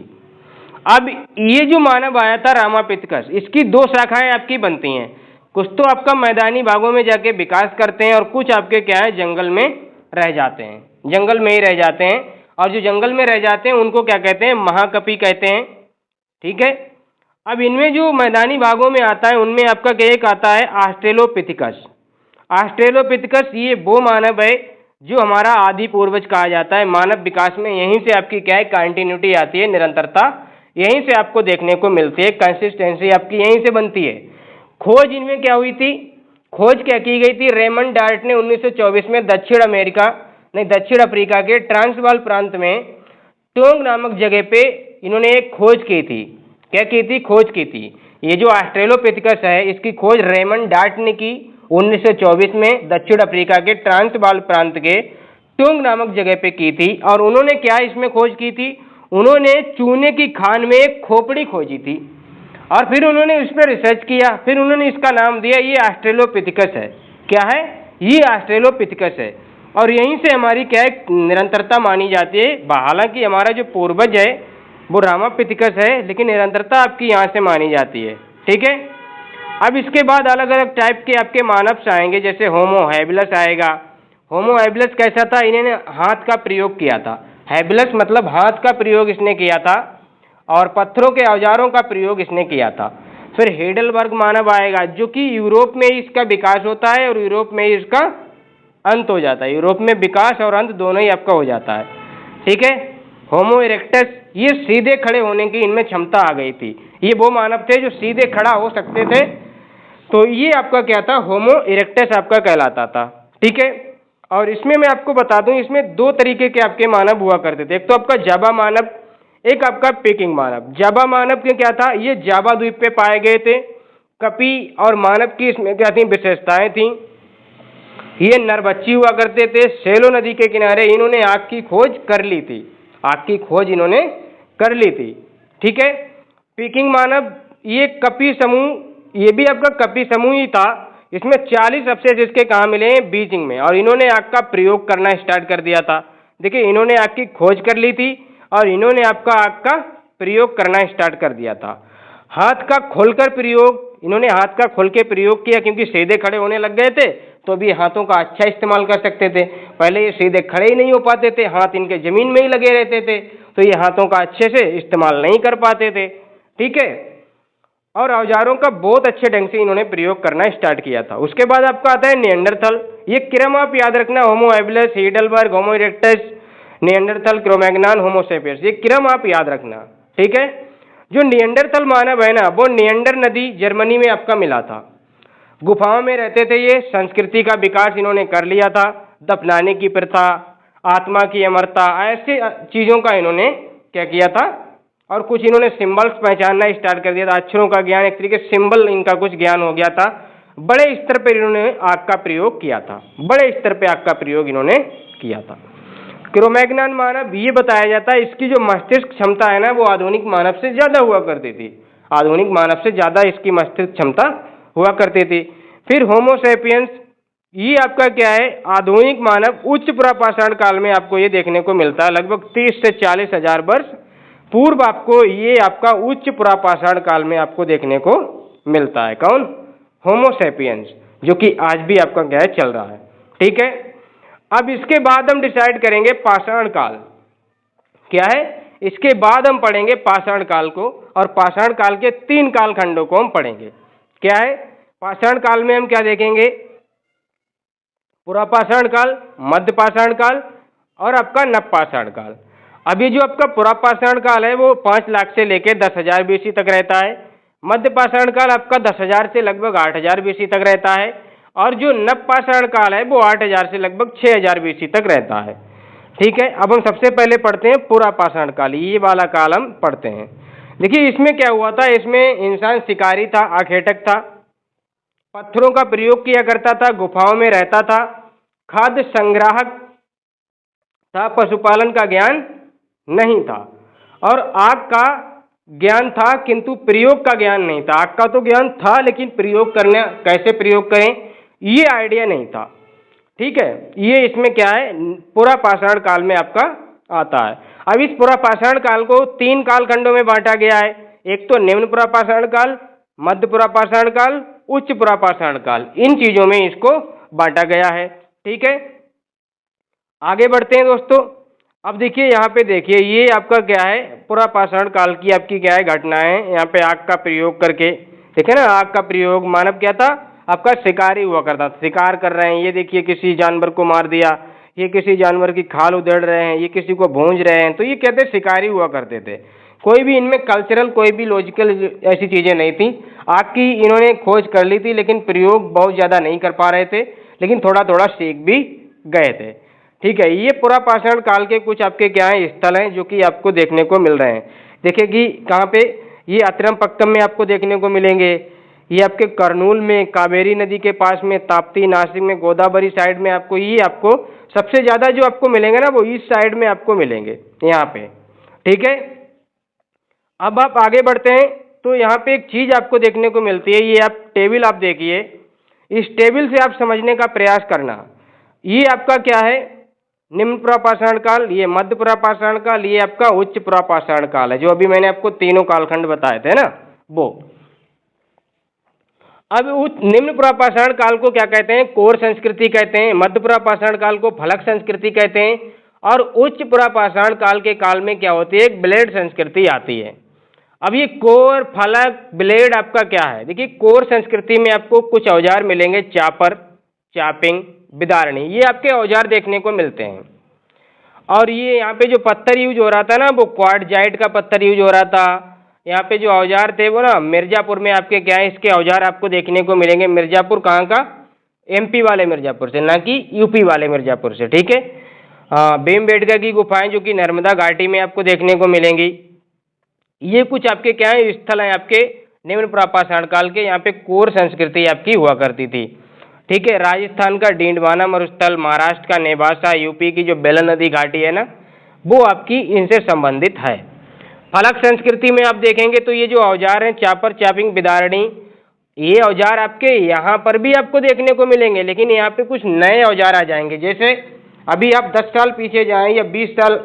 अब ये जो मानव आया था रामापिथेकस, इसकी 2 शाखाएं आपकी बनती हैं। कुछ तो आपका मैदानी भागों में जाके विकास करते हैं, और कुछ आपके क्या है, जंगल में रह जाते हैं, जंगल में ही रह जाते हैं। और जो जंगल में रह जाते हैं उनको क्या कहते हैं, महाकपि कहते हैं। ठीक है, अब इनमें जो मैदानी भागों में आता है उनमें आपका क्या एक आता है ऑस्ट्रेलोपिथेकस। ऑस्ट्रेलोपिथेकस ये वो मानव है जो हमारा आदि पूर्वज कहा जाता है। मानव विकास में यहीं से आपकी क्या है कंटिन्यूटी आती है, निरंतरता यहीं से आपको देखने को मिलती है, कंसिस्टेंसी आपकी यहीं से बनती है। खोज इनमें क्या हुई थी, खोज क्या की गई थी, रेमंड डार्ट ने 1924 में दक्षिण अफ्रीका के ट्रांसवाल प्रांत में टोंग नामक जगह पे इन्होंने एक खोज की थी। क्या की थी, खोज की थी। ये जो ऑस्ट्रेलोपिथेकस है इसकी खोज रेमंड डार्ट ने की 1924 में दक्षिण अफ्रीका के ट्रांसवाल प्रांत के टोंग नामक जगह पे की थी। और उन्होंने क्या इसमें खोज की थी, उन्होंने चूने की खान में एक खोपड़ी खोजी थी और फिर उन्होंने इस पर रिसर्च किया, फिर उन्होंने इसका नाम दिया ये ऑस्ट्रेलोपिथेकस है। क्या है, ये ऑस्ट्रेलोपिथेकस है। और यहीं से हमारी क्या है निरंतरता मानी जाती है। हालांकि हमारा जो पूर्वज है वो रामापिथेकस है, लेकिन निरंतरता आपकी यहाँ से मानी जाती है। ठीक है, अब इसके बाद अलग अलग टाइप के आपके मानव आएंगे, जैसे होमो हैबिलस आएगा। होमो हैबिलस कैसा था, इन्होंने हाथ का प्रयोग किया था। हैबिलस मतलब हाथ का प्रयोग इसने किया था और पत्थरों के औजारों का प्रयोग इसने किया था। फिर हेडलबर्ग मानव आएगा जो कि यूरोप में इसका विकास होता है और यूरोप में इसका अंत हो जाता है। यूरोप में विकास और अंत दोनों ही आपका हो जाता है। ठीक है, होमो इरेक्टस ये सीधे खड़े होने की इनमें क्षमता आ गई थी। ये वो मानव थे जो सीधे खड़ा हो सकते थे, तो ये आपका क्या था, होमो इरेक्टस आपका कहलाता था। ठीक है, और इसमें मैं आपको बता दूं इसमें दो तरीके के आपके मानव हुआ करते थे। एक तो आपका जावा मानव, एक आपका पेकिंग मानव। जावा मानव के क्या था, ये जावा द्वीप पे पाए गए थे। कपी और मानव की इसमें क्या थी, विशेषताएं थी। ये नरबच्ची हुआ करते थे। सेलो नदी के किनारे इन्होंने आग की खोज कर ली थी, आग की खोज इन्होंने कर ली थी। ठीक है, पेकिंग मानव ये कपी समूह, ये भी आपका कपी समूह ही था। इसमें 40 अवशेष इसके कहाँ मिले हैं, बीजिंग में। और इन्होंने आग का प्रयोग करना स्टार्ट कर दिया था। देखिए, इन्होंने आग की खोज कर ली थी और इन्होंने आपका आग का प्रयोग करना स्टार्ट कर दिया था। हाथ का खोलकर प्रयोग, इन्होंने हाथ का खोल के प्रयोग किया, क्योंकि सीधे खड़े होने लग गए थे तो भी हाथों का अच्छा इस्तेमाल कर सकते थे। पहले ये सीधे खड़े ही नहीं हो पाते थे, हाथ इनके जमीन में ही लगे रहते थे, तो ये हाथों का अच्छे से इस्तेमाल नहीं कर पाते थे। ठीक है, और औजारों का बहुत अच्छे ढंग से इन्होंने प्रयोग करना स्टार्ट किया था। उसके बाद आपका आता है निएंडरथल। ये क्रम आप याद रखना, होमो हैबिलस, हीडलबर्ग, होमो इरेक्टस, निएंडरथल, क्रोमैग्नॉन, होमो सेपियंस, ये क्रम आप याद रखना। ठीक है, जो निएंडरथल मानव है ना, वो निएंडर नदी जर्मनी में आपका मिला था। गुफाओं में रहते थे ये। संस्कृति का विकास इन्होंने कर लिया था। दफनाने की प्रथा, आत्मा की अमरता, ऐसे चीज़ों का इन्होंने क्या किया था, और कुछ इन्होंने सिंबल्स पहचानना स्टार्ट कर दिया था। अक्षरों का ज्ञान, एक तरीके से सिंबल इनका कुछ ज्ञान हो गया था। बड़े स्तर पर इन्होंने आग का प्रयोग किया था, बड़े स्तर पर आग का प्रयोग इन्होंने किया था। क्रोमैग्नॉन मानव ये बताया जाता है इसकी जो मस्तिष्क क्षमता है ना, वो आधुनिक मानव से ज़्यादा हुआ करती थी। आधुनिक मानव से ज़्यादा इसकी मस्तिष्क क्षमता हुआ करती थी। फिर होमो सेपियंस, ये आपका क्या है, आधुनिक मानव उच्च पुरापाषाण काल में आपको ये देखने को मिलता है। लगभग 30 से 40 हजार वर्ष पूर्व आपको ये आपका उच्च पुरापाषाण काल में आपको देखने को मिलता है। कौन, होमो सेपियंस, जो कि आज भी आपका क्या है चल रहा है। ठीक है, अब इसके बाद हम डिसाइड करेंगे पाषाण काल क्या है। इसके बाद हम पढ़ेंगे पाषाण काल को, और पाषाण काल के 3 कालखंडों को हम पढ़ेंगे। क्या है, पाषाण काल में हम क्या देखेंगे, पुरापाषाण काल, मध्यपाषाण काल और आपका नवपाषाण काल। अभी जो आपका पुरापाषाण काल है वो 5 लाख से लेकर 10,000 बीसी तक रहता है। मध्यपाषाण काल आपका 10,000 से लगभग 8,000 बीसी तक रहता है। और जो नवपाषाण काल है वो 8,000 से लगभग 6,000 बीसी तक रहता है। ठीक है, अब हम सबसे पहले पढ़ते हैं पुरापाषाण काल, ये वाला काल हम पढ़ते हैं। देखिए, इसमें क्या हुआ था, इसमें इंसान शिकारी था, आखेटक था, पत्थरों का प्रयोग किया करता था, गुफाओं में रहता था, खाद्य संग्राहक था, पशुपालन का ज्ञान नहीं था, और आग का ज्ञान था किंतु प्रयोग का ज्ञान नहीं था। आग का तो ज्ञान था लेकिन प्रयोग करना, कैसे प्रयोग करें ये आइडिया नहीं था। ठीक है, ये इसमें क्या है, पुरापाषाण काल में आपका आता है। अब इस पुरापाषाण काल को 3 कालखंडों में बांटा गया है। एक तो निम्न पुरापाषाण काल, मध्य पुरापाषाण काल, उच्च पुरापाषाण काल, इन चीजों में इसको बांटा गया है। ठीक है, आगे बढ़ते हैं दोस्तों। अब देखिए यहाँ पे देखिए ये आपका क्या है, पूरा पाषाण काल की आपकी क्या है घटना है। यहाँ पे आग का प्रयोग करके देखे ना, आग का प्रयोग, मानव क्या था आपका शिकारी हुआ करता था, शिकार कर रहे हैं। ये देखिए किसी जानवर को मार दिया, ये किसी जानवर की खाल उधेड़ रहे हैं, ये किसी को भूंज रहे हैं, तो ये कहते शिकारी हुआ करते थे। कोई भी इनमें कल्चरल कोई भी लॉजिकल ऐसी चीज़ें नहीं थी। आग की इन्होंने खोज कर ली थी लेकिन प्रयोग बहुत ज़्यादा नहीं कर पा रहे थे, लेकिन थोड़ा थोड़ा सीख भी गए थे। ठीक है, ये पूरा पाषाण काल के कुछ आपके क्या है स्थल हैं जो कि आपको देखने को मिल रहे हैं। देखिए कि कहाँ पे, ये अतरमपक्कम में आपको देखने को मिलेंगे, ये आपके करनूल में, कावेरी नदी के पास में, ताप्ती, नासिक में, गोदावरी साइड में आपको, ये आपको सबसे ज़्यादा जो आपको मिलेंगे ना वो ईस्ट साइड में आपको मिलेंगे यहाँ पे। ठीक है, अब आप आगे बढ़ते हैं तो यहाँ पे एक चीज़ आपको देखने को मिलती है, ये आप टेबल आप देखिए, इस टेबल से आप समझने का प्रयास करना। ये आपका क्या है, निम्न पुरापाषाण काल, ये मध्य पुरापाषाण काल, ये आपका उच्च पुरापाषाण काल है, जो अभी मैंने आपको तीनों कालखंड बताए थे ना वो। अब निम्न पुरापाषाण काल को क्या कहते हैं, कोर संस्कृति कहते हैं। मध्य पुरापाषाण काल को फलक संस्कृति कहते हैं। और उच्च पुरापाषाण काल के काल में क्या होती है, एक ब्लेड संस्कृति आती है। अब ये कोर, फलक, ब्लेड आपका क्या है, देखिए कोर संस्कृति में आपको कुछ औजार मिलेंगे, चापर, चापिंग, बिदारणी, ये आपके औजार देखने को मिलते हैं। और ये यहाँ पे जो पत्थर यूज हो रहा था ना वो क्वार्टजाइट का पत्थर यूज हो रहा था। यहाँ पे जो औजार थे वो ना मिर्जापुर में आपके क्या है, इसके औजार आपको देखने को मिलेंगे। मिर्जापुर कहाँ का, एमपी वाले मिर्जापुर से, ना कि यूपी वाले मिर्जापुर से। ठीक है, हाँ, भीमबेटका की गुफाएं जो कि नर्मदा घाटी में आपको देखने को मिलेंगी। ये कुछ आपके क्या है स्थल हैं आपके निम्न पुरापाषाण काल के, यहाँ पे कोर संस्कृति आपकी हुआ करती थी। ठीक है, राजस्थान का डीडवाना मरुस्थल, महाराष्ट्र का नेवासा, यूपी की जो बेलन नदी घाटी है ना वो आपकी इनसे संबंधित है। फलक संस्कृति में आप देखेंगे तो ये जो औजार हैं, चापर, चापिंग, बिदारणी, ये औजार आपके यहाँ पर भी आपको देखने को मिलेंगे, लेकिन यहाँ पे कुछ नए औजार आ जाएंगे। जैसे अभी आप 10 साल पीछे जाएं या 20 साल,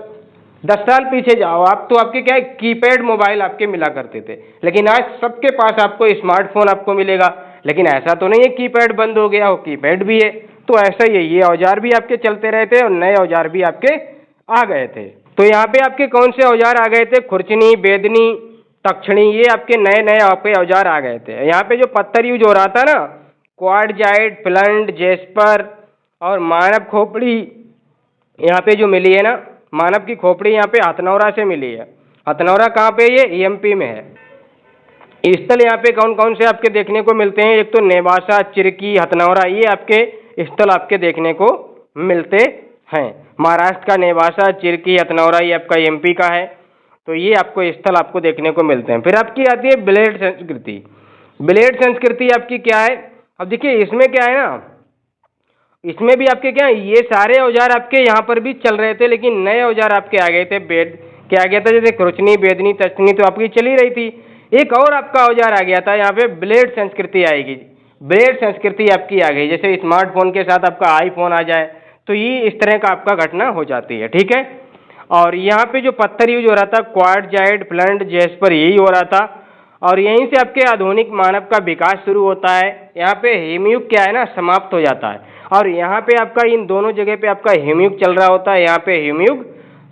10 साल पीछे जाओ आप, तो आपके क्या है कीपैड मोबाइल आपके मिला करते थे, लेकिन आज सबके पास आपको स्मार्टफोन आपको मिलेगा। लेकिन ऐसा तो नहीं है कीपैड बंद हो गया हो, कीपैड भी है। तो ऐसा ही है, ये औजार भी आपके चलते रहते और नए औजार भी आपके आ गए थे। तो यहाँ पे आपके कौन से औजार आ गए थे, खुरचनी, बेदनी, तक्षणी, ये आपके नए नए आपके औजार आ गए थे। यहाँ पे जो पत्थर यूज हो रहा था ना, क्वार्टजाइट, फ्लंट, जेस्पर और मानव खोपड़ी, यहाँ पे जो मिली है ना, मानव की खोपड़ी यहाँ पे हथनौरा से मिली है। हथनौरा कहाँ पे, ये एमपी में है। स्थल यहाँ पे कौन कौन से आपके देखने को मिलते हैं, एक तो नेवासा, चिरकी, हथनौरा, ये आपके स्थल आपके देखने को मिलते हैं। महाराष्ट्र का नेवासा, चिरकी, हथनौरा, ये आपका एमपी का है। तो ये आपको स्थल आपको देखने को मिलते हैं। फिर आपकी आती है ब्लेड संस्कृति। ब्लेड संस्कृति आपकी क्या है, अब देखिए इसमें क्या है ना, इसमें भी आपके क्या है, ये सारे औजार आपके यहाँ पर भी चल रहे थे, लेकिन नए औजार आपके आ गए थे। बेद क्या आ गया था, जैसे खुरचनी, बेदनी, तक्षनी तो आपकी चली रही थी। एक और आपका औजार आ गया था यहाँ पे, ब्लेड संस्कृति आएगी। ब्लेड संस्कृति आपकी आ गई, जैसे स्मार्टफोन के साथ आपका आईफोन आ जाए तो ये इस तरह का आपका घटना हो जाती है। ठीक है, और यहाँ पे जो पत्थर यूज हो रहा था, क्वार्टजाइट, फ्लंट, जेस्पर, यही हो रहा था। और यहीं से आपके आधुनिक मानव का विकास शुरू होता है। यहाँ पे हिमयुग क्या है ना, समाप्त हो जाता है। और यहाँ पे आपका इन दोनों जगह पे आपका हिमयुग चल रहा होता है, यहाँ पे हिमयुग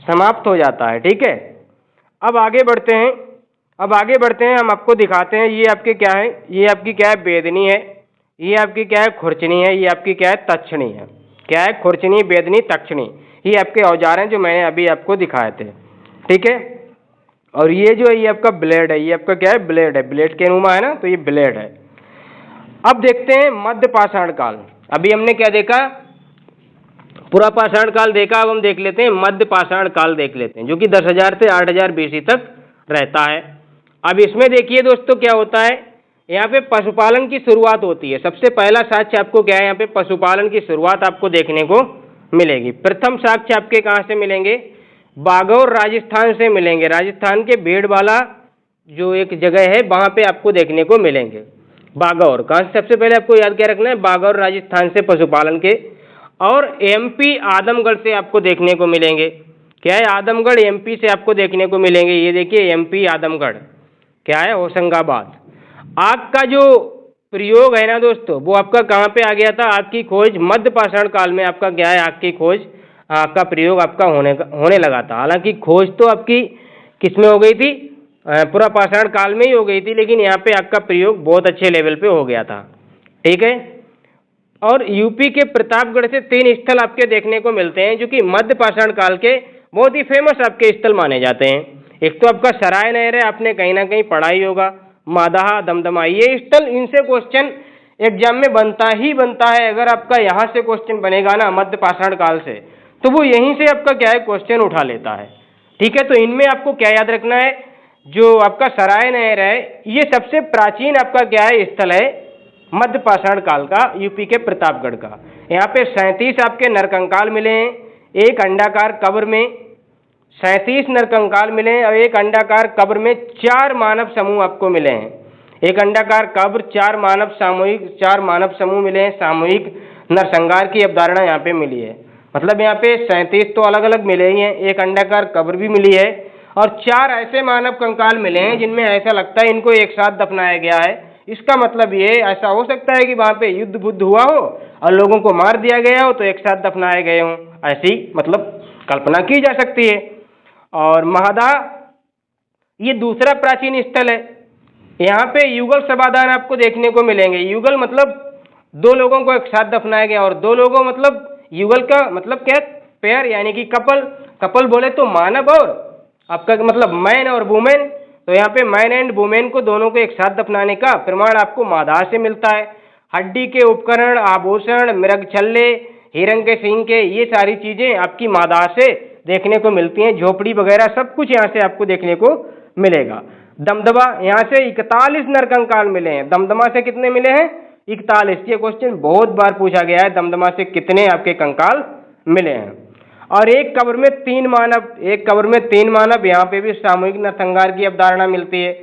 समाप्त हो जाता है। ठीक है, अब आगे बढ़ते हैं, हम आपको दिखाते हैं। ये आपके क्या है, ये आपकी क्या है, बेदनी है, ये आपकी क्या है, खुरचनी है, ये आपकी क्या है, तक्षणी है। क्या है, खुरचनी, बेदनी, तक्षणी, ये आपके औजार हैं जो मैंने अभी आपको दिखाए थे। ठीक है, और ये जो है ये आपका ब्लेड है, ये आपका क्या है, ब्लेड है, ब्लेड के नुमा है ना, तो ये ब्लेड है। अब देखते हैं मध्य पाषाण काल। अभी हमने क्या देखा, पुरापाषाण काल देखा, अब हम देख लेते हैं मध्य पाषाण काल देख लेते हैं, जो कि 10,000 से 8,000 BC तक रहता है। अब इसमें देखिए दोस्तों क्या होता है, यहाँ पे पशुपालन की शुरुआत होती है। सबसे पहला साक्ष्य आपको क्या है, यहाँ पे पशुपालन की शुरुआत आपको देखने को मिलेगी। प्रथम साक्ष्य आपके कहाँ से मिलेंगे, बागौर राजस्थान से मिलेंगे। राजस्थान के भीड़वाला जो एक जगह है वहाँ पे आपको देखने को मिलेंगे। बागौर कहाँ से, सबसे पहले आपको याद क्या रखना है, बागौर राजस्थान से पशुपालन के। और एमपी आदमगढ़ से आपको देखने को मिलेंगे। क्या है, आदमगढ़ एमपी से आपको देखने को मिलेंगे। ये देखिए एमपी आदमगढ़ क्या है, होशंगाबाद। आग का जो प्रयोग है ना दोस्तों, वो आपका कहाँ पे आ गया था, आग की खोज मध्य पाषाण काल में आपका क्या है, आग की खोज का प्रयोग आपका होने लगा था। हालांकि खोज तो आपकी किसमें हो गई थी, पूरा पाषाण काल में ही हो गई थी, लेकिन यहाँ पे आपका प्रयोग बहुत अच्छे लेवल पे हो गया था। ठीक है। और यूपी के प्रतापगढ़ से 3 स्थल आपके देखने को मिलते हैं जो कि मध्य पाषाण काल के बहुत ही फेमस आपके स्थल माने जाते हैं। एक तो आपका सराय नहर है, आपने कहीं ना कहीं पढ़ा ही होगा, मादाहा, दमदमा, ये स्थल, इनसे क्वेश्चन एग्जाम में बनता ही बनता है। अगर आपका यहाँ से क्वेश्चन बनेगा ना मध्य पाषाण काल से, तो वो यहीं से आपका क्या है क्वेश्चन उठा लेता है। ठीक है। तो इनमें आपको क्या याद रखना है, जो आपका सराय नहर है ये सबसे प्राचीन आपका क्या है स्थल है मध्य पाषाण काल का, यूपी के प्रतापगढ़ का। यहाँ पे 37 आपके नरकंकाल मिले हैं एक अंडाकार कब्र में, 37 नरकंकाल मिले हैं, और एक अंडाकार कब्र में 4 मानव समूह आपको मिले हैं। एक अंडाकार कब्र, 4 मानव समूह मिले हैं, सामूहिक नरसंहार की अवधारणा यहाँ पे मिली है। मतलब यहाँ पे 37 तो अलग अलग मिले ही हैं, एक अंडाकार कब्र भी मिली है, और 4 ऐसे मानव कंकाल मिले हैं जिनमें ऐसा लगता है इनको एक साथ दफनाया गया है। इसका मतलब ये ऐसा हो सकता है कि वहाँ पे युद्ध बुद्ध हुआ हो और लोगों को मार दिया गया हो तो एक साथ दफनाए गए हों, ऐसी मतलब कल्पना की जा सकती है। और महादा ये दूसरा प्राचीन स्थल है। यहाँ पे युगल समाधान आपको देखने को मिलेंगे। युगल मतलब 2 लोगों को एक साथ दफनाया गया, और 2 लोगों मतलब युगल का मतलब क्या, पेयर, यानी कि कपल बोले तो मानव और आपका मतलब मैन और वुमेन। तो यहाँ पे मैन एंड वुमेन को दोनों को एक साथ दफनाने का प्रमाण आपको मादा से मिलता है। हड्डी के उपकरण, आभूषण, मृग छल्ले, हिरन के सींग के, ये सारी चीजें आपकी मादा से देखने को मिलती हैं। झोपड़ी वगैरह सब कुछ यहाँ से आपको देखने को मिलेगा। दमदमा, यहाँ से 41 नरकंकाल मिले हैं। दमदमा से कितने मिले हैं, 41। ये क्वेश्चन बहुत बार पूछा गया है, दमदमा से कितने आपके कंकाल मिले हैं। और एक कब्र में 3 मानव, यहाँ पे भी सामूहिक नरसंहार की अवधारणा मिलती है।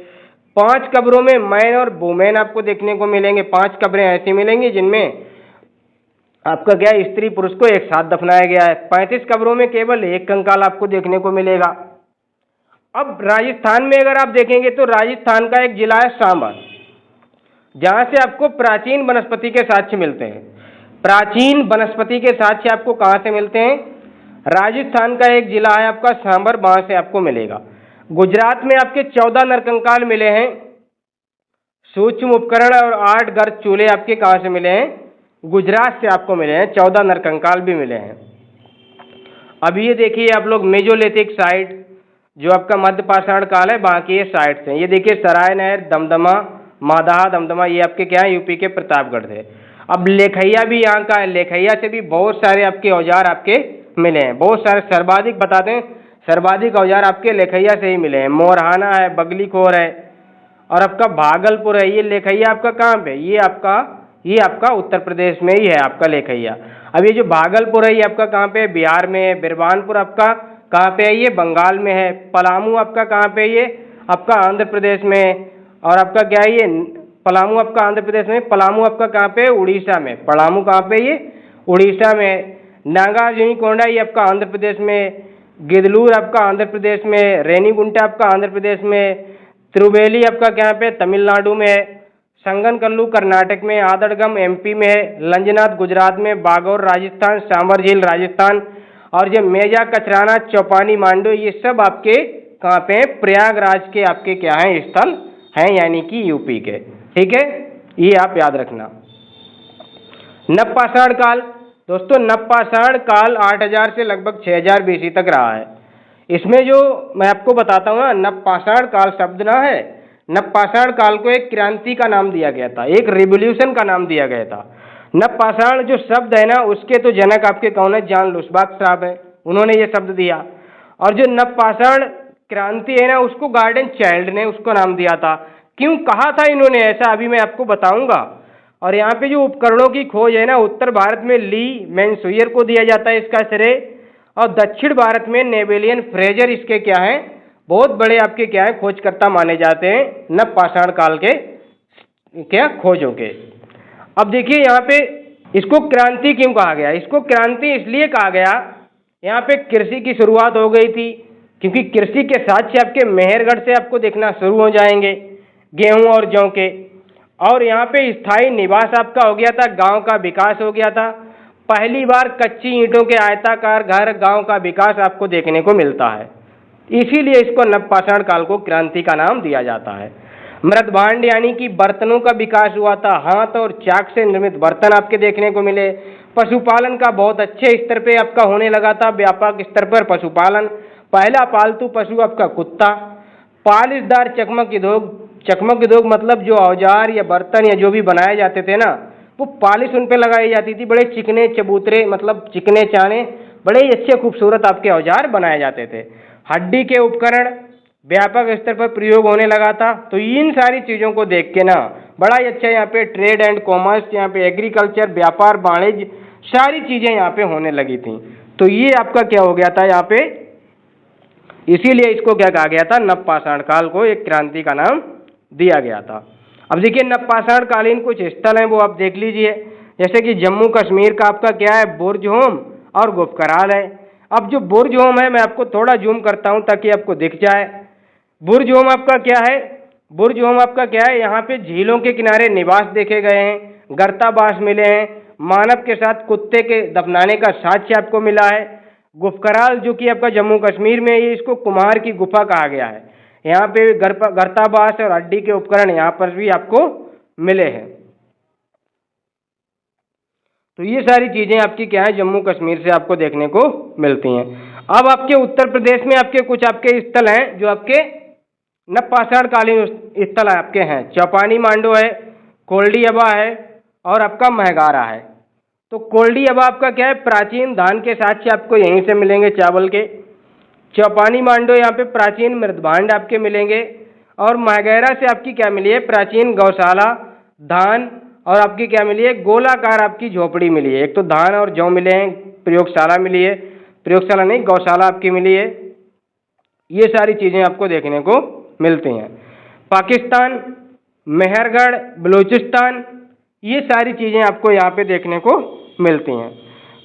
5 कब्रों में मैन और वुमेन आपको देखने को मिलेंगे। 5 कब्रें ऐसी मिलेंगी जिनमें आपका क्या है स्त्री पुरुष को एक साथ दफनाया गया है। 35 कब्रों में केवल एक कंकाल आपको देखने को मिलेगा। अब राजस्थान में अगर आप देखेंगे तो राजस्थान का एक जिला है सांबर, जहां से आपको प्राचीन वनस्पति के साक्ष्य मिलते हैं। प्राचीन वनस्पति के साक्ष्य आपको कहां से मिलते हैं, राजस्थान का एक जिला है आपका सांबर, वहां से आपको मिलेगा। गुजरात में आपके 14 नरकंकाल मिले हैं। सूक्ष्म उपकरण और 8 गर्भ चूल्हे आपके कहां से मिले हैं, गुजरात से आपको मिले हैं। 14 नरकंकाल भी मिले हैं। अब ये देखिए आप लोग मेजोलिथिक साइट, जो आपका मध्य पाषाण काल है, बाकी ये साइट्स हैं। ये देखिए सराय नहर, दमदमा, मादाहा, दमदमा, ये आपके क्या है यूपी के प्रतापगढ़ थे। अब लेखैया भी यहाँ का है। लेखैया से भी बहुत सारे आपके औजार आपके मिले हैं, बहुत सारे। सर्वाधिक बताते हैं, सर्वाधिक औजार आपके लेखैया से ही मिले हैं। मोरहाना है, बगलीखोर है, और आपका भागलपुर है। ये लेखैया आपका कहाँ पे, ये आपका उत्तर प्रदेश में ही है आपका लेखैया। अब ये जो भागलपुर है ये आपका कहाँ पे, बिहार में है। बिरबानपुर आपका कहाँ पे है, ये बंगाल में है। पलामू आपका कहाँ पे, ये आपका आंध्र प्रदेश में है। और आपका क्या है, ये पलामू आपका आंध्र प्रदेश में, पलामू आपका कहाँ पे, उड़ीसा में। पलामू कहाँ पे, ये उड़ीसा में है। नागार्जुनीकोंडा ये आपका आंध्र प्रदेश में। गिदलूर आपका आंध्र प्रदेश में। रेनीगुंटा आपका आंध्र प्रदेश में। त्रिवेली आपका क्या पे, तमिलनाडु में है। संगनकल्लू कर्नाटक में। आदड़गम एमपी में है। लंजनाथ गुजरात में। बागौर राजस्थान। सांबर झील राजस्थान। और ये मेजा, कचराना, चौपानी, मांडू, ये सब आपके कहाँ पे हैं, प्रयागराज के आपके क्या हैं स्थल हैं, यानी कि यूपी के। ठीक है, ये आप याद रखना। नवपाषाण काल, दोस्तों नवपाषाण काल 8000 से लगभग 6000 BC तक रहा है। इसमें जो मैं आपको बताता हूँ ना, नवपाषाण काल शब्द ना है, नवपाषाण काल को एक क्रांति का नाम दिया गया था, एक रिवोल्यूशन का नाम दिया गया था। नवपाषाण जो शब्द है ना, उसके तो जनक आपके कौन है, जॉन लुशबर्ग साहब है, उन्होंने ये शब्द दिया। और जो नवपाषाण क्रांति है ना, उसको गार्डन चाइल्ड ने उसको नाम दिया था। क्यों कहा था इन्होंने ऐसा, अभी मैं आपको बताऊंगा। और यहाँ पे जो उपकरणों की खोज है ना, उत्तर भारत में ली मैनसुयर को दिया जाता है इसका श्रेय, और दक्षिण भारत में नेवेलियन फ्रेजर इसके क्या हैं, बहुत बड़े आपके क्या है खोजकर्ता माने जाते हैं नवपाषाण काल के क्या खोजों के। अब देखिए यहाँ पे इसको क्रांति क्यों कहा गया, इसको क्रांति इसलिए कहा गया, यहाँ पे कृषि की शुरुआत हो गई थी, क्योंकि कृषि के साथ से आपके मेहरगढ़ से आपको देखना शुरू हो जाएंगे गेहूं और जौ के। और यहाँ पे स्थायी निवास आपका हो गया था, गांव का विकास हो गया था। पहली बार कच्ची ईंटों के आयताकार घर गांव का विकास आपको देखने को मिलता है। इसीलिए इसको नवपाषाण काल को क्रांति का नाम दिया जाता है। मृदभांड यानी कि बर्तनों का विकास हुआ था, हाथ और चाक से निर्मित बर्तन आपके देखने को मिले। पशुपालन का बहुत अच्छे स्तर पे आपका होने लगा था, व्यापक स्तर पर पशुपालन। पहला पालतू पशु आपका कुत्ता। पालिशदार चकमक उद्योग मतलब जो औजार या बर्तन या जो भी बनाए जाते थे ना, वो पालिश उन पे लगाई जाती थी। बड़े चिकने चबूतरे मतलब चिकने चाने, बड़े ही अच्छे खूबसूरत आपके औजार बनाए जाते थे। हड्डी के उपकरण व्यापक स्तर पर प्रयोग होने लगा था। तो इन सारी चीज़ों को देख के ना बड़ा ही अच्छा यहाँ पे ट्रेड एंड कॉमर्स, यहाँ पे एग्रीकल्चर, व्यापार वाणिज्य, सारी चीज़ें यहाँ पे होने लगी थी। तो ये आपका क्या हो गया था यहाँ पे, इसीलिए इसको क्या कहा गया था, नवपाषाण काल को एक क्रांति का नाम दिया गया था। अब देखिए नवपाषाण कालीन कुछ स्थल हैं वो आप देख लीजिए। जैसे कि जम्मू कश्मीर का आपका क्या है, बुर्ज होम और गुफकराल है। अब जो बुर्ज होम है मैं आपको थोड़ा जूम करता हूँ ताकि आपको दिख जाए। बुर्ज होम आपका क्या है, बुर्ज होम आपका क्या है, यहाँ पे झीलों के किनारे निवास देखे गए हैं, गर्ताबास मिले हैं, मानव के साथ कुत्ते के दफनाने का साक्ष्य आपको मिला है। गुफकराल जो कि आपका जम्मू कश्मीर में, ये इसको कुम्हार की गुफा कहा गया है। यहाँ पे गर्ताबास और हड्डी के उपकरण यहाँ पर भी आपको मिले हैं। तो ये सारी चीज़ें आपकी क्या है, जम्मू कश्मीर से आपको देखने को मिलती हैं। अब आपके उत्तर प्रदेश में आपके कुछ आपके स्थल हैं जो आपके नवपाषाण कालीन स्थल आपके हैं। चौपानी मांडो है, कोल्डी अबा है और आपका महगारा है। तो कोल्डी अबा आपका क्या है, प्राचीन धान के साक्ष्य आपको यहीं से मिलेंगे, चावल के। चौपानी मांडो यहाँ पे प्राचीन मृदभांड आपके मिलेंगे। और महगैरा से आपकी क्या मिली है, प्राचीन गौशाला, धान और आपकी क्या मिली है, गोलाकार आपकी झोपड़ी मिली है। एक तो धान और जौ मिले हैं, प्रयोगशाला मिली है, प्रयोगशाला नहीं गौशाला आपकी मिली है। ये सारी चीज़ें आपको देखने को मिलती हैं। पाकिस्तान, मेहरगढ़, बलूचिस्तान, ये सारी चीज़ें आपको यहाँ पे देखने को मिलती हैं।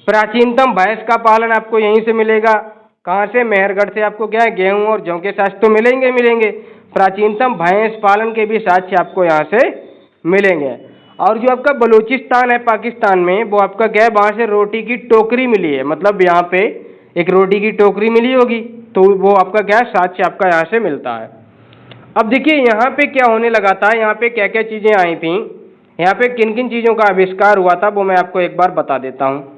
प्राचीनतम भैंस का पालन आपको यहीं से मिलेगा। कहाँ से, मेहरगढ़ से आपको क्या है, गेहूँ और जौ के साक्ष्य तो मिलेंगे। प्राचीनतम भैंस पालन के भी साक्ष्य आपको यहाँ से मिलेंगे। और जो आपका बलूचिस्तान है पाकिस्तान में, वो आपका क्या है, वहाँ से रोटी की टोकरी मिली है, मतलब यहाँ पे एक रोटी की टोकरी मिली होगी, तो वो आपका क्या है, साक्ष्य आपका यहाँ से मिलता है। अब देखिए यहाँ पे क्या होने लगा था, यहाँ पे क्या क्या चीज़ें आई थी, यहाँ पे किन किन चीज़ों का आविष्कार हुआ था वो मैं आपको एक बार बता देता हूँ।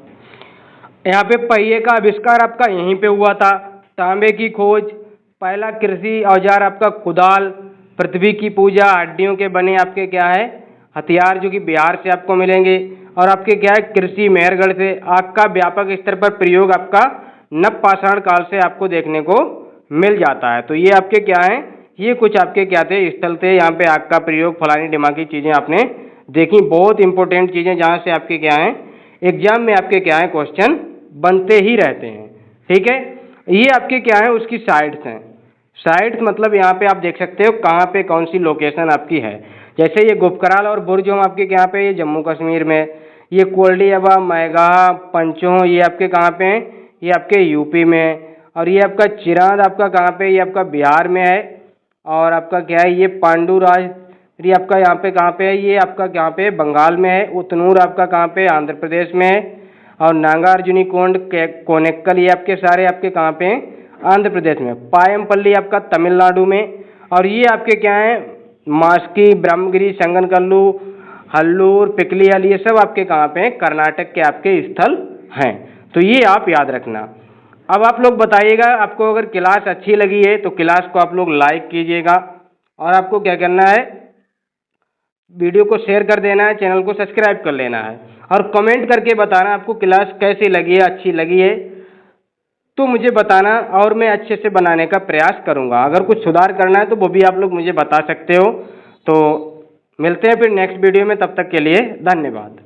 यहाँ पे पहिए का आविष्कार आपका यहीं पे हुआ था। तांबे की खोज, पहला कृषि औजार आपका कुदाल, पृथ्वी की पूजा, हड्डियों के बने आपके क्या है, हथियार जो कि बिहार से आपको मिलेंगे। और आपके क्या है, कृषि मेहरगढ़ से। आग का व्यापक स्तर पर प्रयोग आपका नवपाषाण काल से आपको देखने को मिल जाता है। तो ये आपके क्या है, ये कुछ आपके क्या थे, स्थल थे। यहाँ पे आग का प्रयोग, फलानी दिमागी चीज़ें आपने देखी, बहुत इंपॉर्टेंट चीज़ें जहाँ से आपके क्या हैं, एग्जाम में आपके क्या है, क्वेश्चन बनते ही रहते हैं। ठीक है, ये आपके क्या है, उसकी साइट्स हैं। साइट्स मतलब यहाँ पे आप देख सकते हो कहाँ पे कौन सी लोकेशन आपकी है। जैसे ये गुफकराल और बुर्ज होम आपके यहाँ पे, ये जम्मू कश्मीर में। ये कोल्डी अबा, मैगाहा, पंचोह, ये आपके कहाँ पे हैं, ये आपके यूपी में। और ये आपका चिरांद आपका कहाँ पे, ये आपका बिहार में है। और आपका क्या है, ये पांडुराज, ये आपका यहाँ पे कहाँ पे है, ये आपका कहाँ पे, बंगाल में है। उतनूर आपका कहाँ पे, आंध्र प्रदेश में है। और नागार्जुनी कोंड, कोनेक्कल, ये आपके सारे आपके कहाँ पे हैं, आंध्र प्रदेश में। पायमपल्ली आपका तमिलनाडु में। और ये आपके क्या है, मास्की, ब्रह्मगिरी, संगनकल्लू, हल्लूर, पिकलीहल, ये सब आपके कहाँ पे हैं, कर्नाटक के आपके स्थल हैं। तो ये आप याद रखना। अब आप लोग बताइएगा, आपको अगर क्लास अच्छी लगी है तो क्लास को आप लोग लाइक कीजिएगा। और आपको क्या करना है, वीडियो को शेयर कर देना है, चैनल को सब्सक्राइब कर लेना है। और कमेंट करके बताना आपको क्लास कैसी लगी है, अच्छी लगी है तो मुझे बताना, और मैं अच्छे से बनाने का प्रयास करूँगा। अगर कुछ सुधार करना है तो वो भी आप लोग मुझे बता सकते हो। तो मिलते हैं फिर नेक्स्ट वीडियो में, तब तक के लिए धन्यवाद।